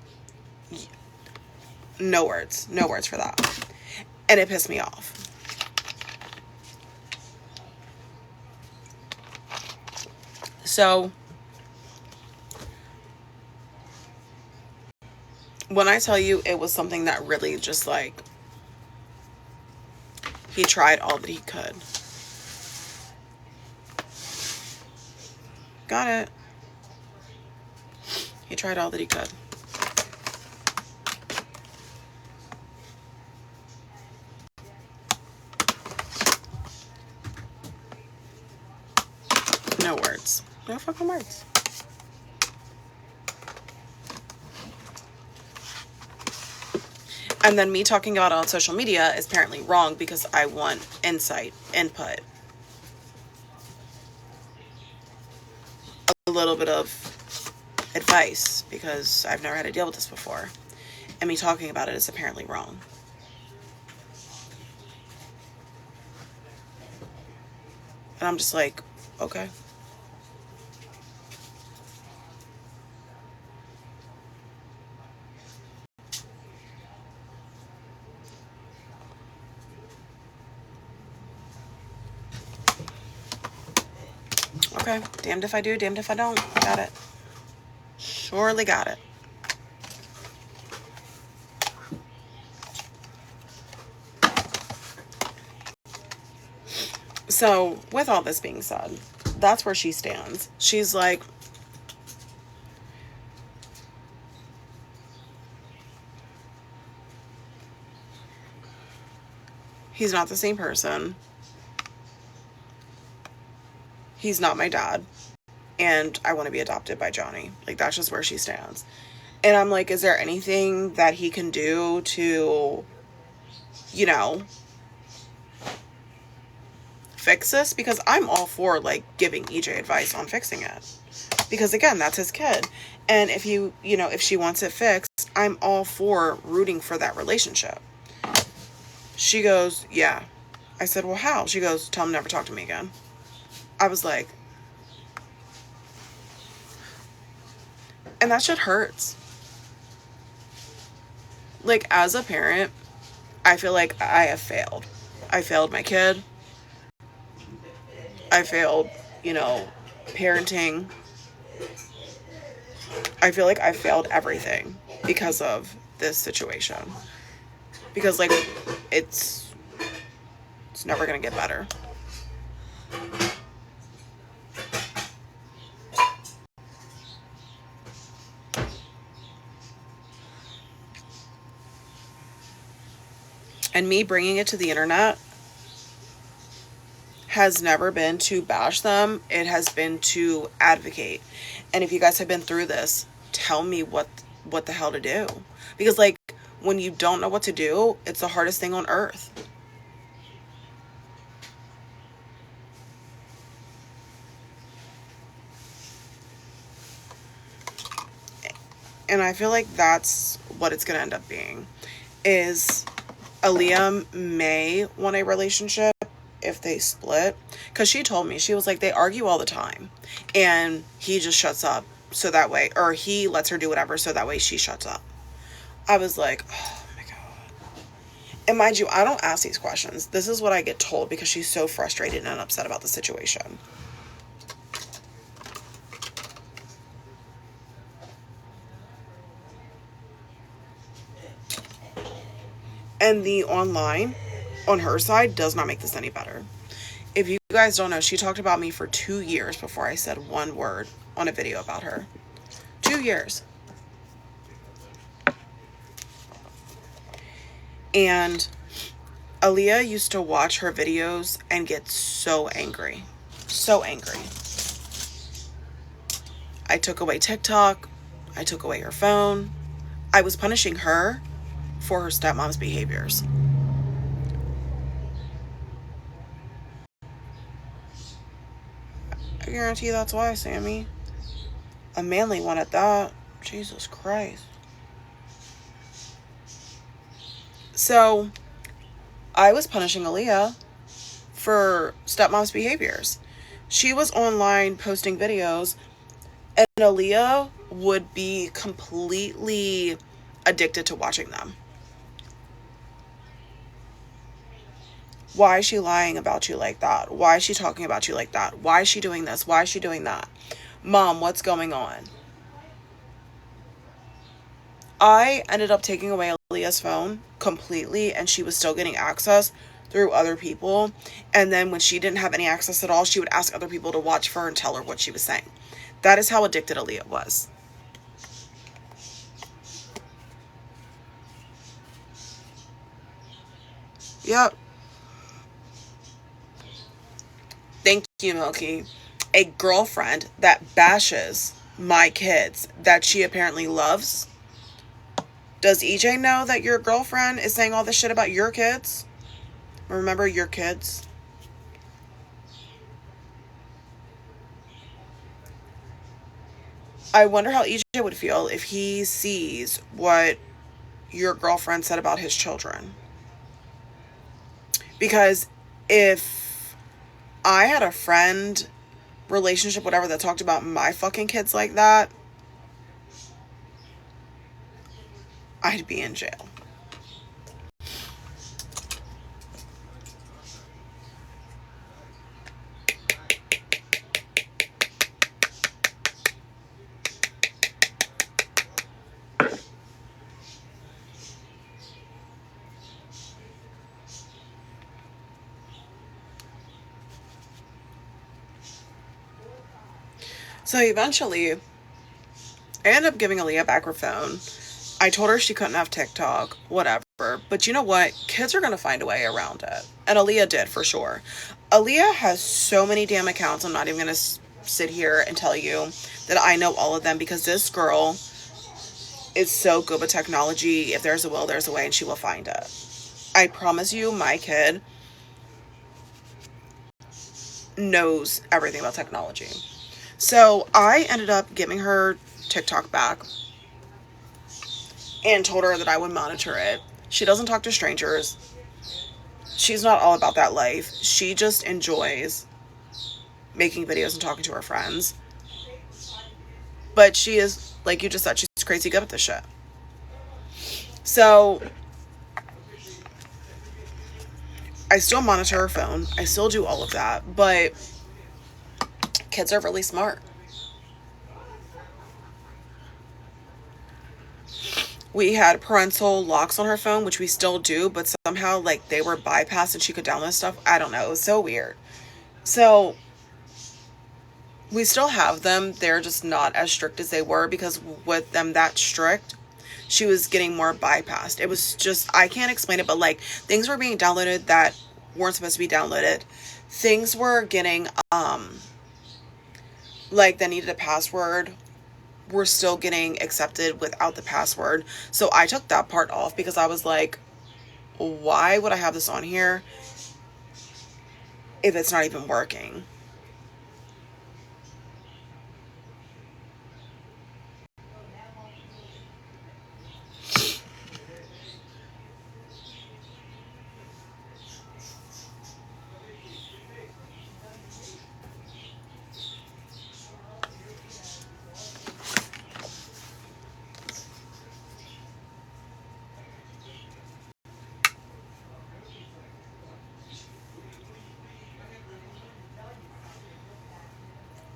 no words for that. And it pissed me off. So when I tell you it was something that really just like, he tried all that he could. Got it. He tried all that he could. No words. No fucking words. And then me talking about it on social media is apparently wrong because I want insight, input. A little bit of advice because I've never had to deal with this before. And me talking about it is apparently wrong. And I'm just like, okay. Okay, damned if I do, damned if I don't. Got it. Surely got it. So, with all this being said, that's where she stands. She's like, he's not the same person. He's not my dad. And I want to be adopted by Johnny. Like, that's just where she stands. And I'm like, is there anything that he can do to, you know, fix this? Because I'm all for, like, giving EJ advice on fixing it. Because, again, that's his kid. And if if she wants it fixed, I'm all for rooting for that relationship. She goes, yeah. I said, well, how? She goes, tell him never talk to me again. I was like, and that shit hurts. Like, as a parent, I feel like I have failed. I failed my kid. I failed, parenting. I feel like I failed everything because of this situation. Because, like, it's It's never going to get better. And me bringing it to the internet has never been to bash them. It has been to advocate. And if you guys have been through this, tell me what the hell to do. Because, like, when you don't know what to do, it's the hardest thing on earth. And I feel like that's what it's going to end up being. Is Aaliyah may want a relationship if they split. Because she told me, she was like, they argue all the time. And he just shuts up so that way, or he lets her do whatever so that way she shuts up. I was like, oh my God. And mind you, I don't ask these questions. This is what I get told because she's so frustrated and upset about the situation. And the online on her side does not make this any better. If you guys don't know, she talked about me for 2 years before I said one word on a video about her. 2 years. And Aaliyah used to watch her videos and get so angry. So angry. I took away TikTok. I took away her phone. I was punishing her for her stepmom's behaviors. I guarantee that's why, Sammy. A manly one at that. Jesus Christ. So, I was punishing Aaliyah for stepmom's behaviors. She was online posting videos, and Aaliyah would be completely addicted to watching them. Why is she lying about you like that? Why is she talking about you like that? Why is she doing this? Why is she doing that? Mom, what's going on? I ended up taking away Aaliyah's phone completely, and she was still getting access through other people. And then when she didn't have any access at all, she would ask other people to watch for her and tell her what she was saying. That is how addicted Aaliyah was. Yep. Thank you, Milky. A girlfriend that bashes my kids that she apparently loves. Does EJ know that your girlfriend is saying all this shit about your kids? Remember your kids? I wonder how EJ would feel if he sees what your girlfriend said about his children. Because if I had a friend, relationship, whatever, that talked about my fucking kids like that, I'd be in jail. So eventually, I ended up giving Aaliyah back her phone. I told her she couldn't have TikTok, whatever. But you know what? Kids are going to find a way around it. And Aaliyah did, for sure. Aaliyah has so many damn accounts. I'm not even going to sit here and tell you that I know all of them, because this girl is so good with technology. If there's a will, there's a way, and she will find it. I promise you, my kid knows everything about technology. So I ended up giving her TikTok back and told her that I would monitor it. She doesn't talk to strangers. She's not all about that life. She just enjoys making videos and talking to her friends. But she is, like you just said, she's crazy good at this shit. So I still monitor her phone. I still do all of that. But kids are really smart. We had parental locks on her phone, which we still do, but somehow like they were bypassed and she could download stuff. I don't know. It was so weird. So we still have them. They're just not as strict as they were, because with them that strict, she was getting more bypassed. It was just, I can't explain it, but like things were being downloaded that weren't supposed to be downloaded. Things were getting like that needed a password were still getting accepted without the password. So I took that part off because I was like, why would I have this on here if it's not even working?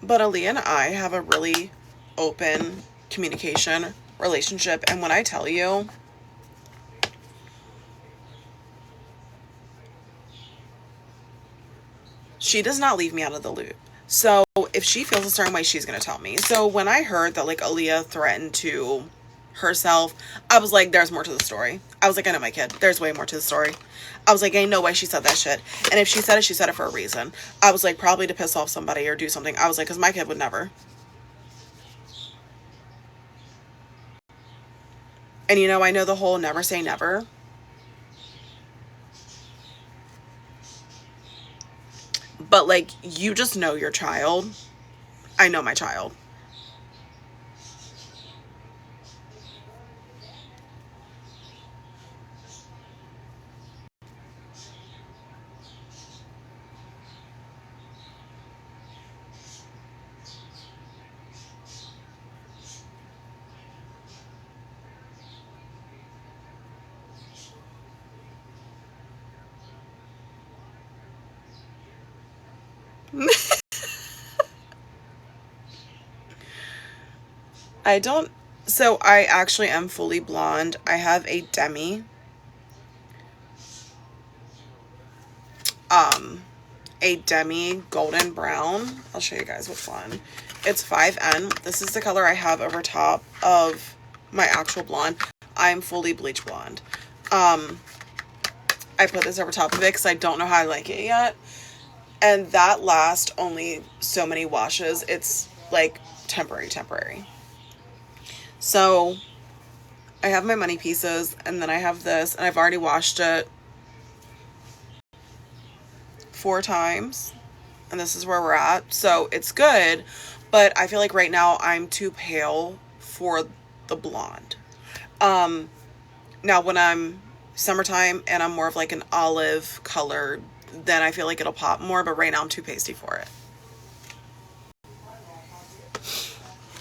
But Aaliyah and I have a really open communication relationship. And when I tell you, she does not leave me out of the loop. So if she feels a certain way, she's going to tell me. So when I heard that like Aaliyah threatened to herself, I was like, there's more to the story. I was like, I know my kid. There's way more to the story. I was like, ain't no way she said that shit. And if she said it, she said it for a reason. I was like, probably to piss off somebody or do something. I was like, because my kid would never. And you know, I know the whole never say never. But like, you just know your child. I know my child. I don't. So I actually am fully blonde. I have a demi. Um, a demi golden brown. I'll show you guys which one. It's 5N. This is the color I have over top of my actual blonde. I'm fully bleach blonde. Um, I put this over top of it because I don't know how I like it yet. And that lasts only so many washes. It's like temporary. So I have my money pieces, and then I have this, and I've already washed it 4 times, and this is where we're at. So it's good, but I feel like right now I'm too pale for the blonde. Um, Now when I'm summertime and I'm more of like an olive color, then I feel like it'll pop more, but right now I'm too pasty for it.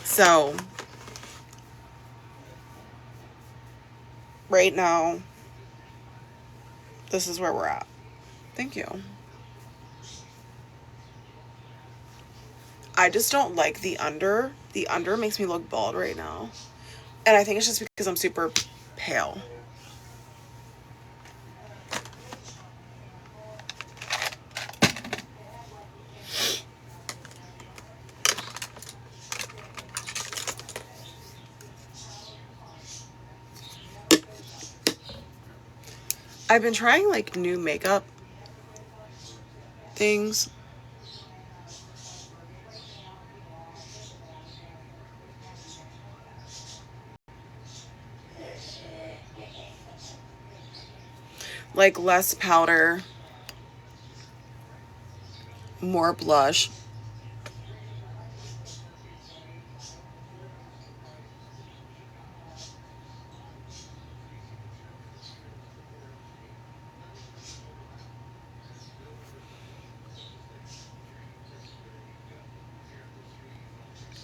So right now, this is where we're at. Thank you. I just don't like the under. The under makes me look bald right now. And I think it's just because I'm super pale. I've been trying like new makeup things. Like less powder, more blush.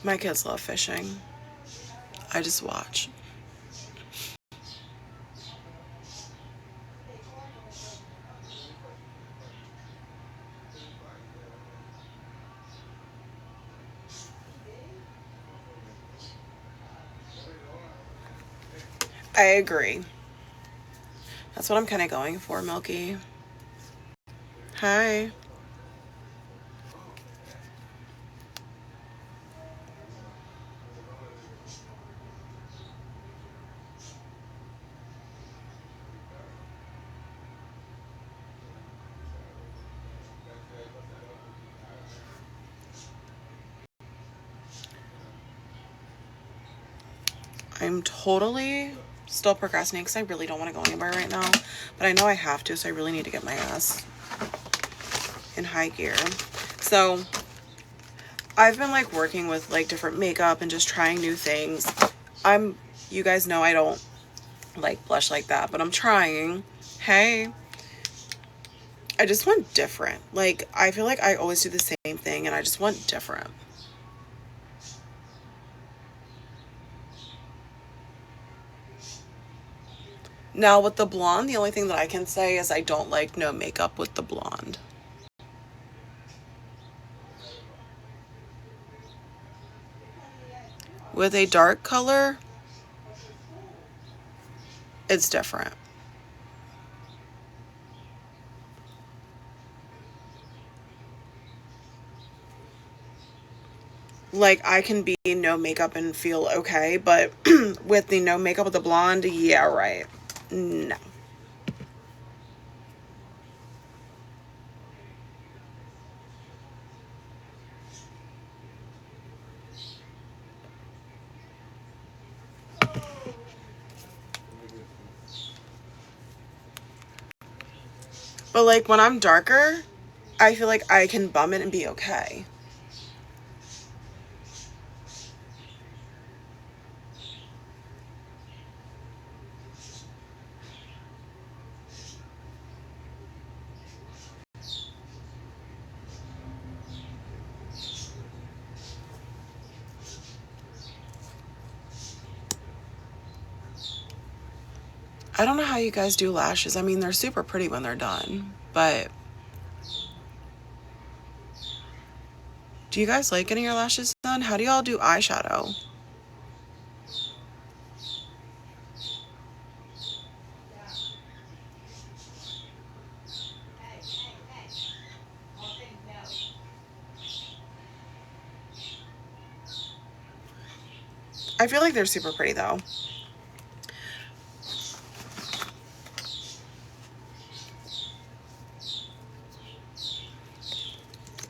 My kids love fishing. I just watch. I agree. That's what I'm kind of going for, Milky. Hi. I'm totally still procrastinating because I really don't want to go anywhere right now. But I know I have to, so I really need to get my ass in high gear. So I've been like working with like different makeup and just trying new things. You guys know I don't like blush like that, but I'm trying. Hey, I just want different. Like, I feel like I always do the same thing and I just want different. Now with the blonde, the only thing that I can say is I don't like no makeup with the blonde. With a dark color, it's different. Like, I can be no makeup and feel okay, but with the no makeup with the blonde, yeah, right. No. But like when I'm darker, I feel like I can bum it and be okay. I don't know how you guys do lashes. I mean, they're super pretty when they're done, but do you guys like getting your lashes done? How do y'all do eyeshadow? I feel like they're super pretty though.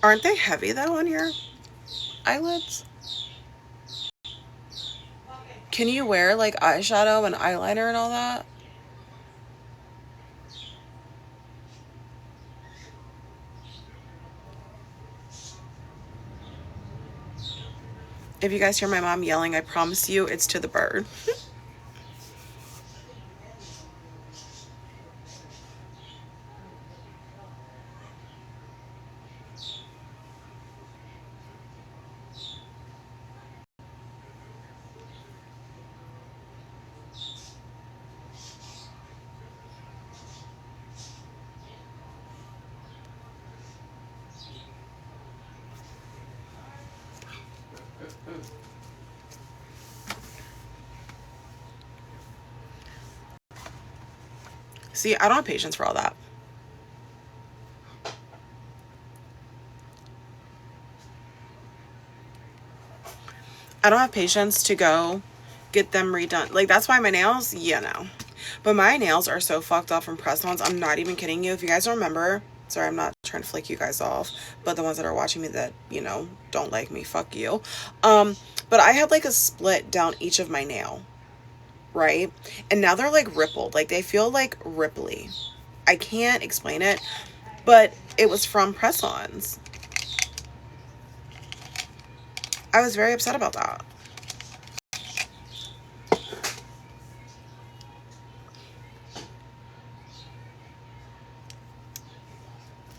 Aren't they heavy though on your eyelids? Can you wear like eyeshadow and eyeliner and all that? If you guys hear my mom yelling, I promise you it's to the bird. See, I don't have patience for all that. I don't have patience to go get them redone. Like, that's why my nails, yeah, no. But my nails are so fucked up from press-ons. I'm not even kidding you. If you guys don't remember, sorry, I'm not trying to flick you guys off, but the ones that are watching me that, you know, don't like me, fuck you. But I had like a split down each of my nail, right? And now they're like rippled. Like, they feel like ripply. I can't explain it, but it was from press-ons. I was very upset about that.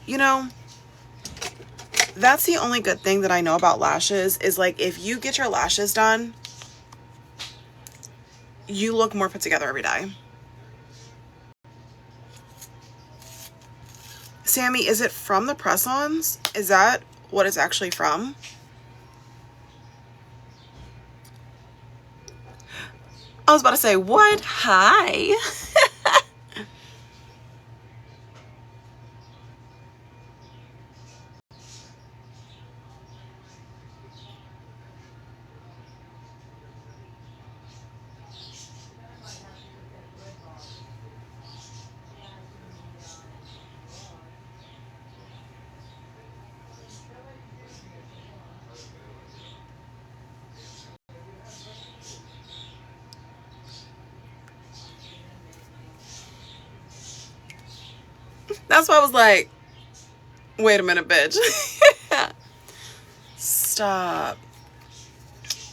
You know, that's the only good thing that I know about lashes is like if you get your lashes done, you look more put together every day. Sammy, is it from the press-ons? Is that what it's actually from? I was about to say, what? Hi. That's why I was like, wait a minute, bitch. Stop.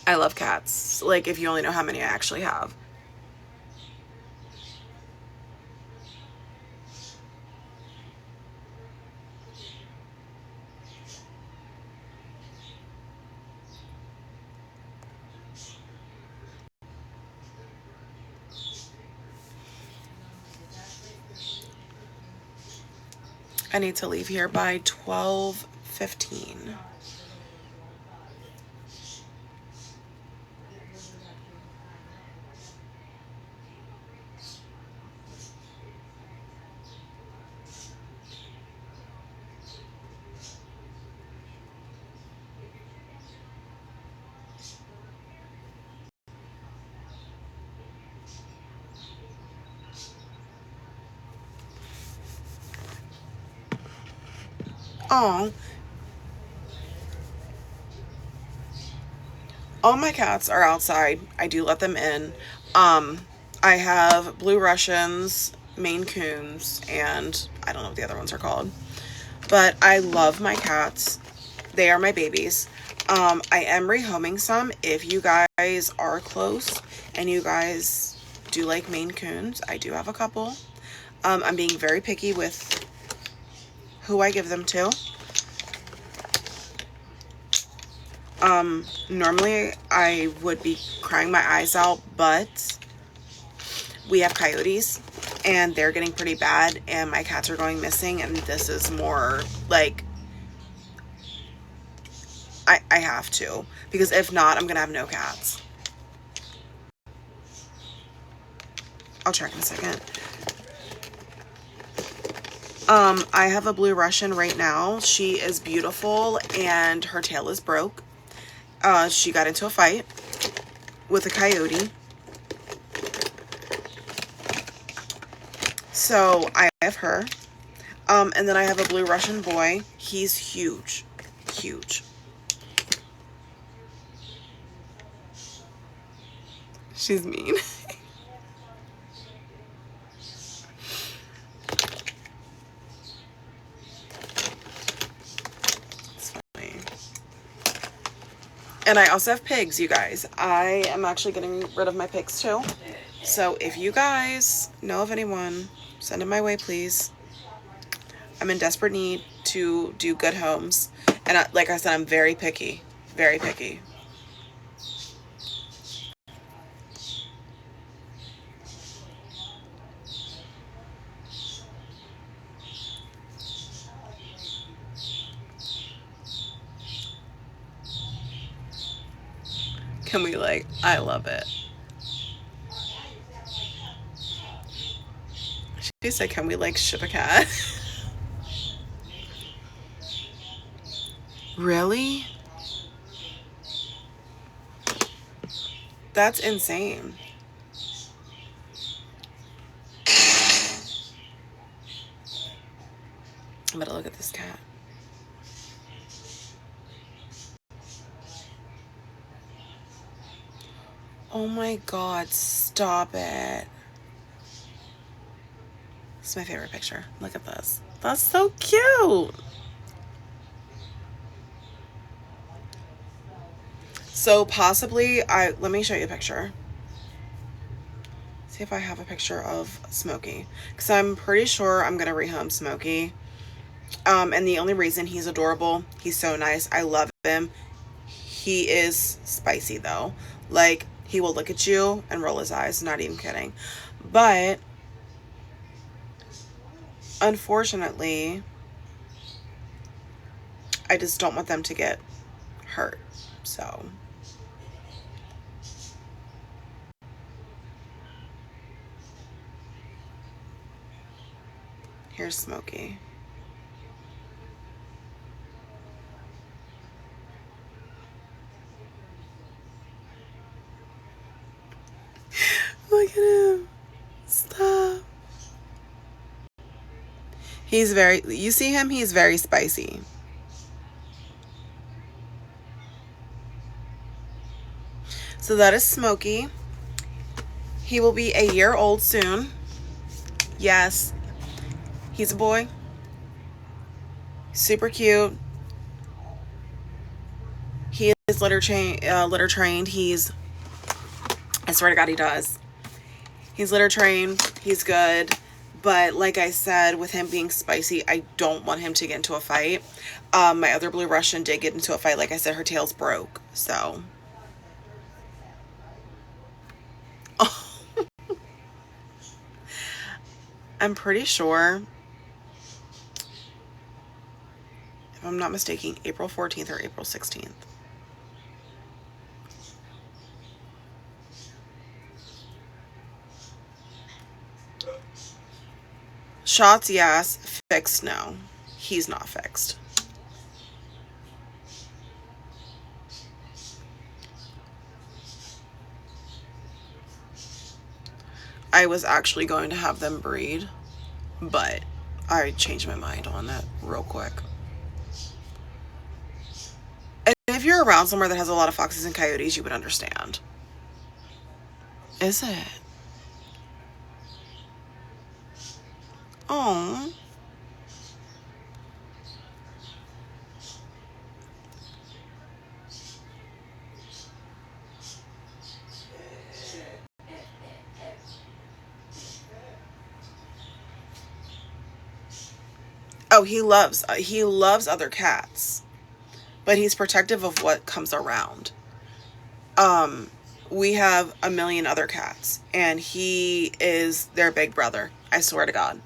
I love cats. Like, if you only know how many I actually have. I need to leave here by 12:15. Oh, all my cats are outside. I do let them in. I have Blue Russians, Maine Coons, and I don't know what the other ones are called. But I love my cats. They are my babies. I am rehoming some. If you guys are close and you guys do like Maine Coons, I do have a couple. I'm being very picky with who I give them to. Normally I would be crying my eyes out, but we have coyotes and they're getting pretty bad and my cats are going missing, and this is more like I have to, because if not, I'm gonna have no cats. I'll check in a second. I have a Blue Russian right now. She is beautiful and her tail is broke. She got into a fight with a coyote. So I have her. And then I have a Blue Russian boy. He's huge. Huge. She's mean. It's funny. And I also have pigs, you guys. I am actually getting rid of my pigs too. So if you guys know of anyone, send them my way, please. I'm in desperate need to do good homes. And like I said, I'm very picky. Very picky. Can we like, I love it. She said, can we like ship a cat? Really? That's insane. I'm gonna look at this cat. Oh my god, stop it. This is my favorite picture. Look at this. That's so cute. So possibly, let me show you a picture. See if I have a picture of Smokey. Because I'm pretty sure I'm going to rehome Smokey. And the only reason, he's adorable. He's so nice. I love him. He is spicy though. Like, he will look at you and roll his eyes. Not even kidding. But unfortunately, I just don't want them to get hurt. So Here's Smokey. Look at him. Stop. He's very, you see him? He's very spicy. So that is Smokey. He will be a year old soon. Yes. He's a boy. Super cute. He is litter trained. He's, I swear to God, he does. He's litter trained. He's good. But like I said, with him being spicy, I don't want him to get into a fight. My other blue Russian did get into a fight. Like I said, her tail's broke. So. Oh. I'm pretty sure, if I'm not mistaken, April 14th or April 16th. Shots, yes. Fixed, no. He's not fixed. I was actually going to have them breed, but I changed my mind on that real quick. And if you're around somewhere that has a lot of foxes and coyotes, you would understand. Is it? Oh. Oh, he loves other cats, but he's protective of what comes around. We have a million other cats, and he is their big brother. I swear to God.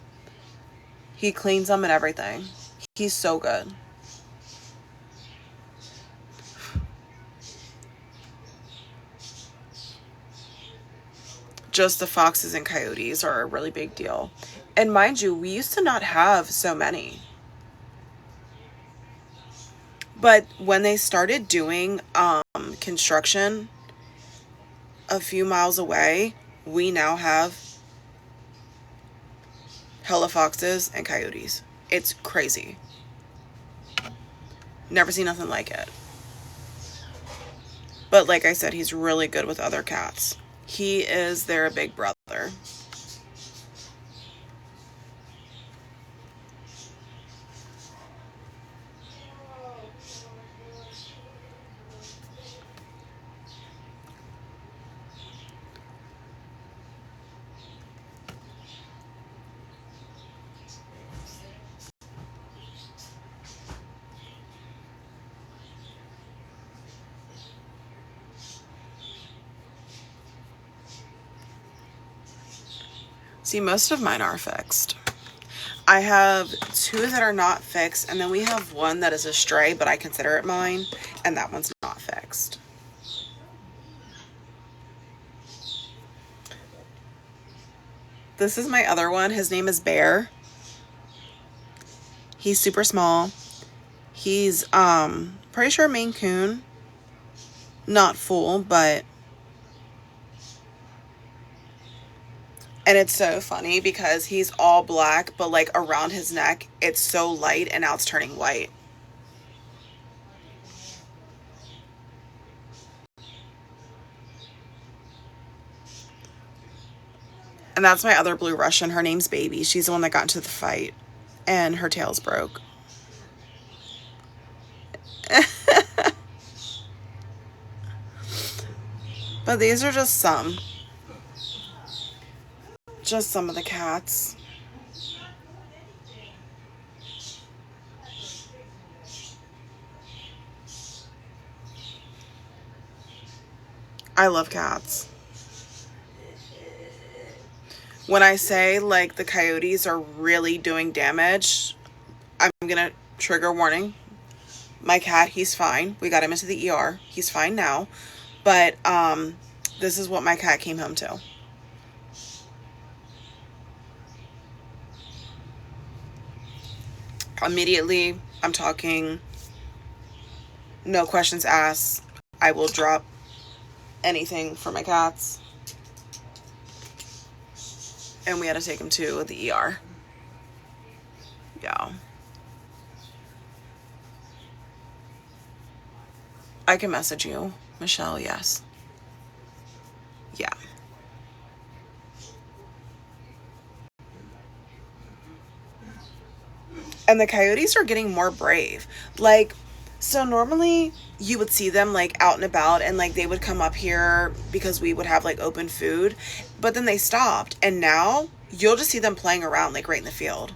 He cleans them and everything. He's so good. Just the foxes and coyotes are a really big deal. And mind you, we used to not have so many. But when they started doing construction a few miles away, we now have hella foxes and coyotes. It's crazy. Never seen nothing like it. But like I said, he's really good with other cats. He is their big brother. See, most of mine are fixed. I have 2 that are not fixed, and then we have 1 that is a stray, but I consider it mine, and that one's not fixed. This is my other one. His name is Bear. He's super small. He's pretty sure Maine Coon. Not full, but... And it's so funny because he's all black, but like around his neck, it's so light, and now it's turning white. And that's my other blue Russian. Her name's Baby. She's the one that got into the fight, and her tail's broke. But these are just some. Just some of the cats. I love cats. When I say like the coyotes are really doing damage, I'm gonna trigger warning. My cat, he's fine. We got him into the ER. He's fine now. But this is what my cat came home to. Immediately, I'm talking, no questions asked, I will drop anything for my cats. And we had to take him to the ER. Yeah. I can message you, Michelle, yes. Yeah. And the coyotes are getting more brave. Like, so normally you would see them like out and about, and like they would come up here because we would have like open food, but then they stopped, and now you'll just see them playing around like right in the field.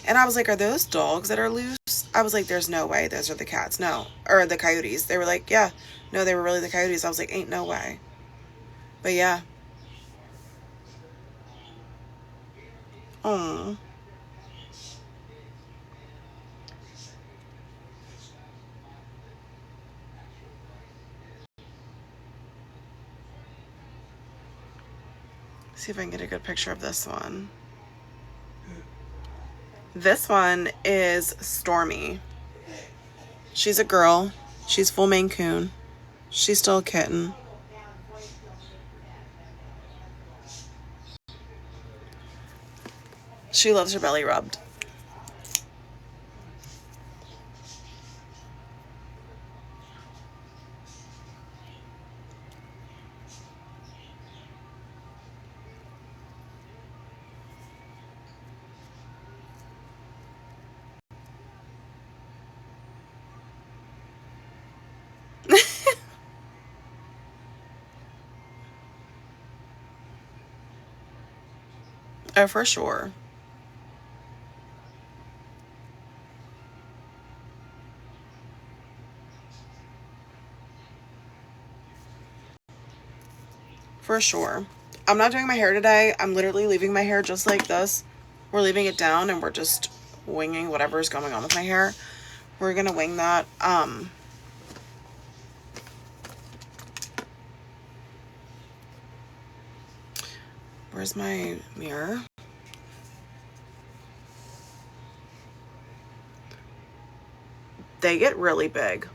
And I was like, are those dogs that are loose? I was like, there's no way those are the cats. No. Or the coyotes. They were like, yeah. No, they were really the coyotes. I was like, ain't no way. But yeah. Oh. See if I can get a good picture of this one. This one is Stormy. She's a girl. She's full Maine Coon. She's still a kitten. She loves her belly rubbed. Oh, for sure. For sure. I'm not doing my hair today. I'm literally leaving my hair just like this. We're leaving it down and we're just winging whatever's going on with my hair. We're gonna wing that. Where's my mirror? They get really big.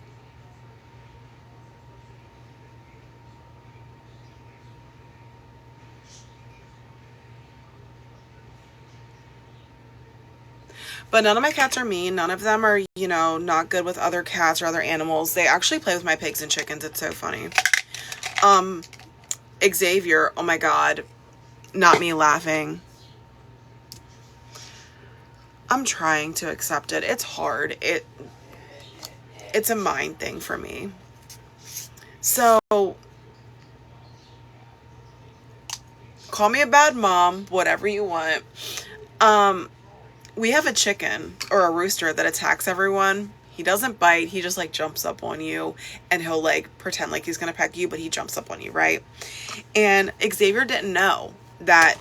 But none of my cats are mean. None of them are, you know, not good with other cats or other animals. They actually play with my pigs and chickens. It's so funny. Xavier, oh my God, not me laughing. I'm trying to accept it. It's hard. It's a mind thing for me. So, call me a bad mom, whatever you want. We have a chicken or a rooster that attacks everyone. He doesn't bite. He just like jumps up on you, and he'll like pretend like he's gonna peck you, but he jumps up on you, right? And Xavier didn't know that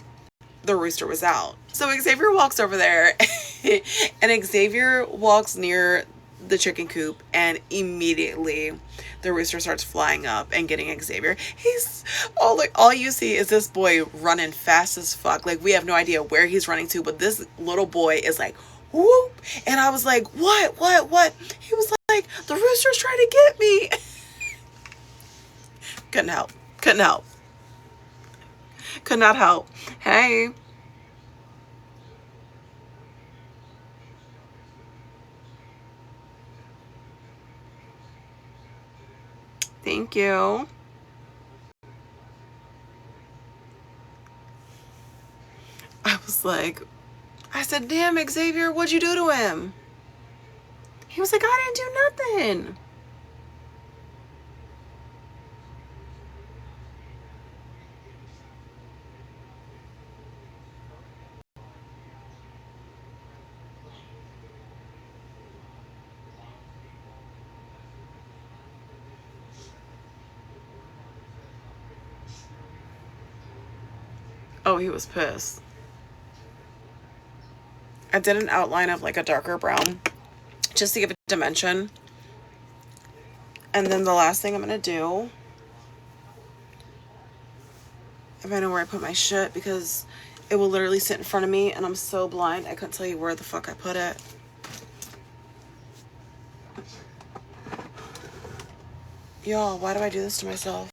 the rooster was out. So Xavier walks over there and Xavier walks near the chicken coop, and immediately the rooster starts flying up and getting Xavier. He's all you see is this boy running fast as fuck. Like, we have no idea where he's running to, but this little boy is like, whoop. And I was like, what? He was like, the rooster's trying to get me. Couldn't help. Could not help. Hey. Thank you. I was like, I said, damn, Xavier, what'd you do to him? He was like, I didn't do nothing. Oh, he was pissed. I did an outline of like a darker brown just to give it dimension. And then the last thing I'm going to do, if I know where I put my shit, because it will literally sit in front of me, and I'm so blind I couldn't tell you where the fuck I put it. Y'all, why do I do this to myself?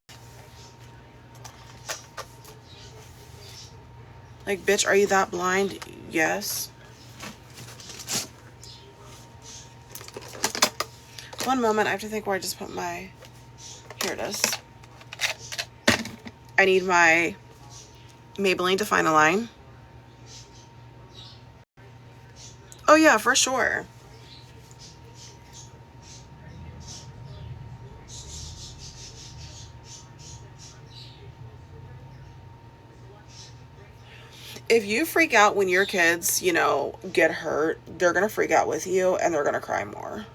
Like, bitch, are you that blind? Yes. One moment, I have to think where I just put my... Here it is. I need my Maybelline Define a Line. Oh yeah, for sure. If you freak out when your kids, you know, get hurt, they're gonna freak out with you and they're gonna cry more.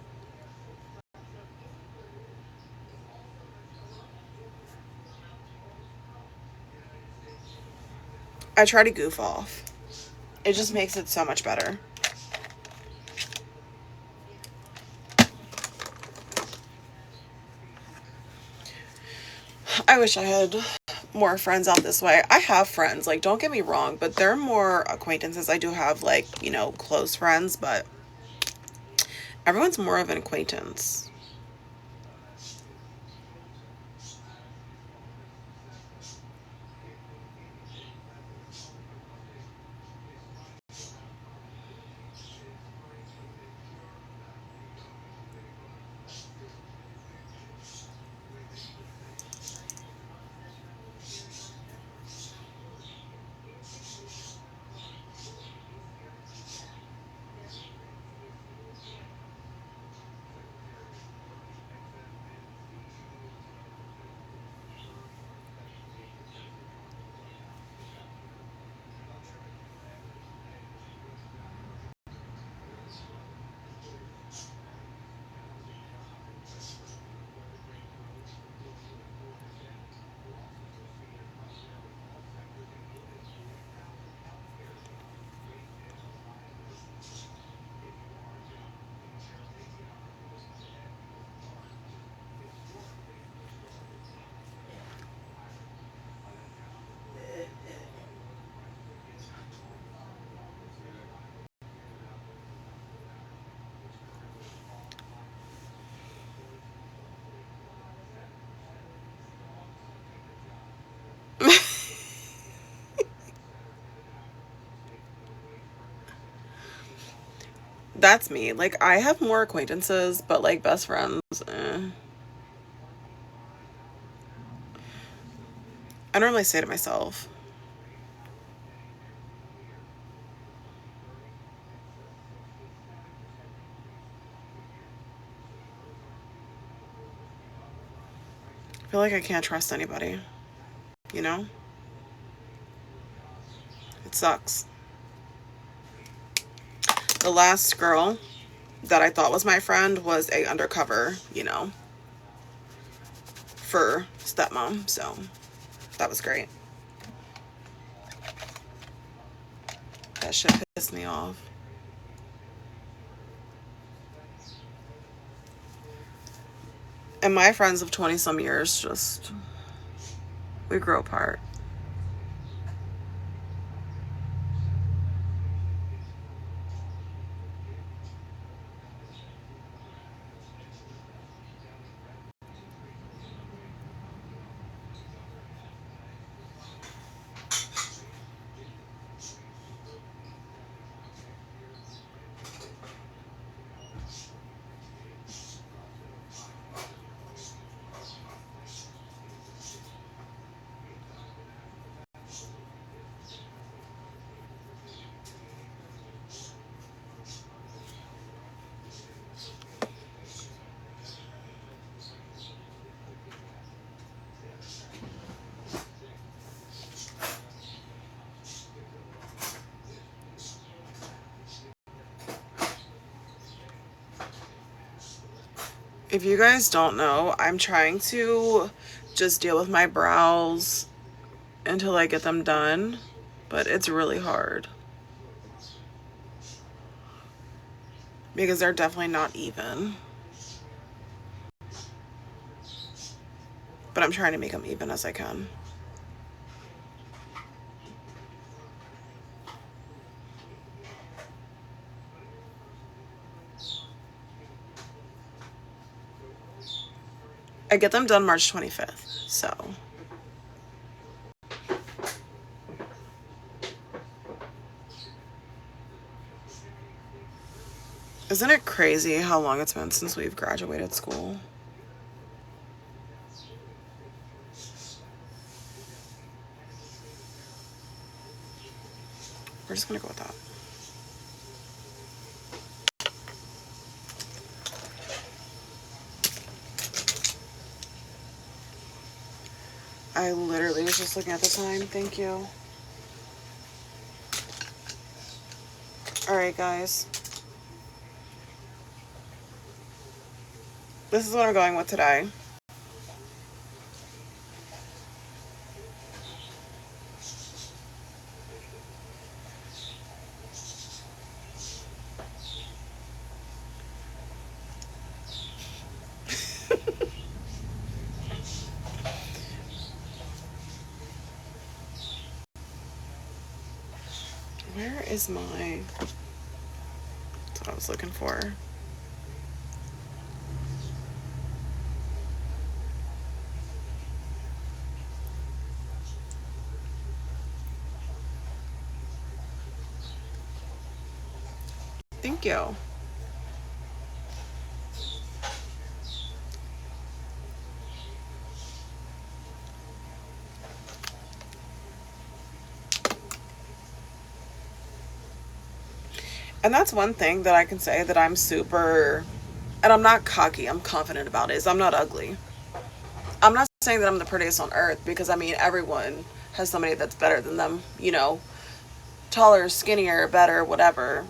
I try to goof off. It just makes it so much better. I wish I had more friends out this way. I have friends, like, don't get me wrong, but they're more acquaintances. I do have, like, you know, close friends, but everyone's more of an acquaintance. That's me. Like, I have more acquaintances, but, like, best friends, I don't really say to myself. I feel like I can't trust anybody, you know? It sucks. The last girl that I thought was my friend was a undercover, you know, for stepmom, so that was great. That shit pissed me off. And my friends of 20 some years, just, we grew apart. If you guys don't know, I'm trying to just deal with my brows until I get them done, but it's really hard because they're definitely not even. But I'm trying to make them even as I can. I get them done March 25th, so. Isn't it crazy how long it's been since we've graduated school? We're just gonna go with that. I literally was just looking at the time. Thank you. Alright, guys. This is what I'm going with today. Where is my... That's what I was looking for. Thank you. And that's one thing that I can say that I'm super, and I'm not cocky, I'm confident about it, is I'm not ugly. I'm not saying that I'm the prettiest on earth, because I mean, everyone has somebody that's better than them, you know, taller, skinnier, better, whatever.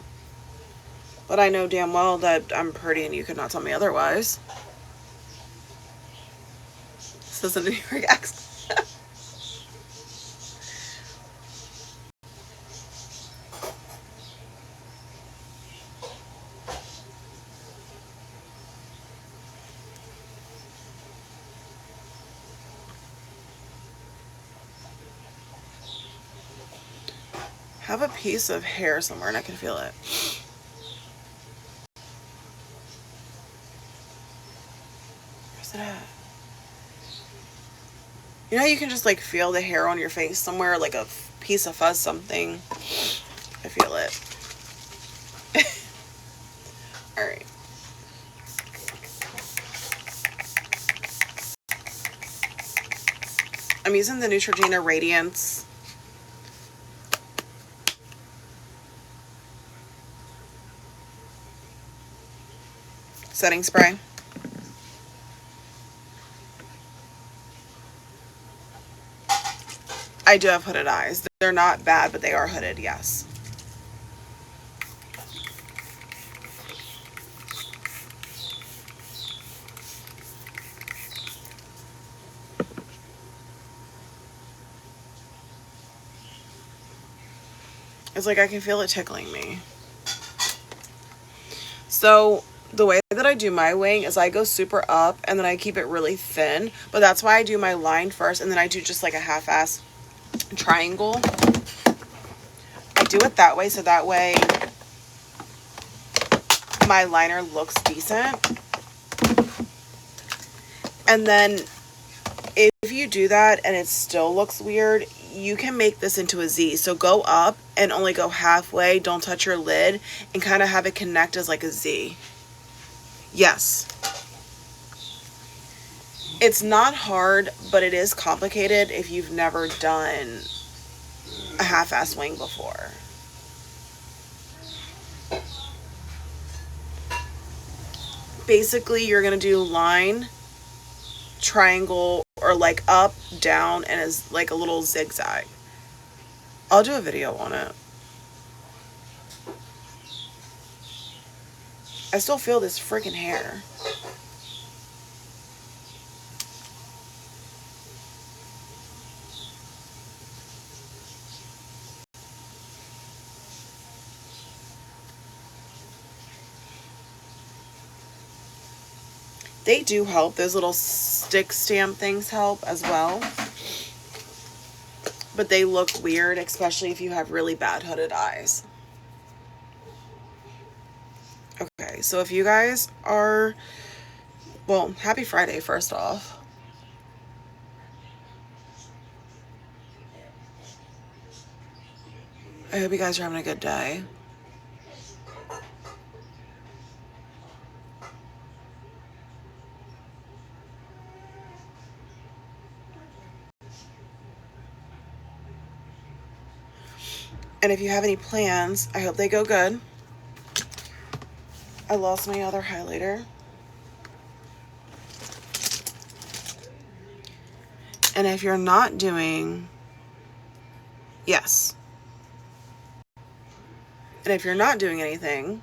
But I know damn well that I'm pretty and you could not tell me otherwise. This isn't a New York accent. Have a piece of hair somewhere and I can feel it. Where's it at? You know, you can just like feel the hair on your face somewhere, like a piece of fuzz, something. I feel it. All right. I'm using the Neutrogena Radiance setting spray. I do have hooded eyes. They're not bad, but they are hooded, yes. It's like I can feel it tickling me. So the way that I do my wing is I go super up and then I keep it really thin. But that's why I do my line first and then I do just like a half-ass triangle. I do it that way so that way my liner looks decent. And then if you do that and it still looks weird, you can make this into a Z. So go up and only go halfway. Don't touch your lid and kind of have it connect as like a Z. Yes. It's not hard, but it is complicated if you've never done a half-ass wing before. Basically, you're going to do line, triangle, or like up, down, and as like a little zigzag. I'll do a video on it. I still feel this freaking hair. They do help. Those little stick stamp things help as well. But they look weird, especially if you have really bad hooded eyes. Okay, so if you guys are Well, happy Friday, first off. I hope you guys are having a good day. And if you have any plans, I hope they go good. I lost my other highlighter. And if you're not doing, yes. And if you're not doing anything,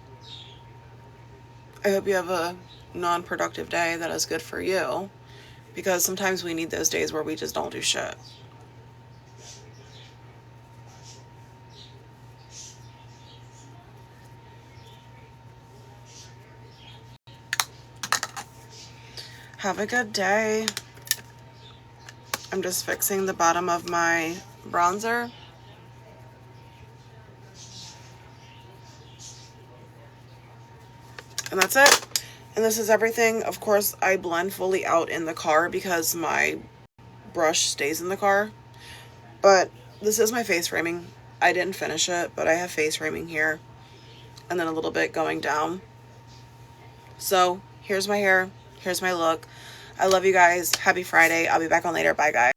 I hope you have a non-productive day that is good for you, because sometimes we need those days where we just don't do shit. Have a good day. I'm just fixing the bottom of my bronzer. And that's it. And this is everything. Of course, I blend fully out in the car because my brush stays in the car. But this is my face framing. I didn't finish it, but I have face framing here. And then a little bit going down. So, here's my hair. Here's my look. I love you guys. Happy Friday. I'll be back on later. Bye, guys.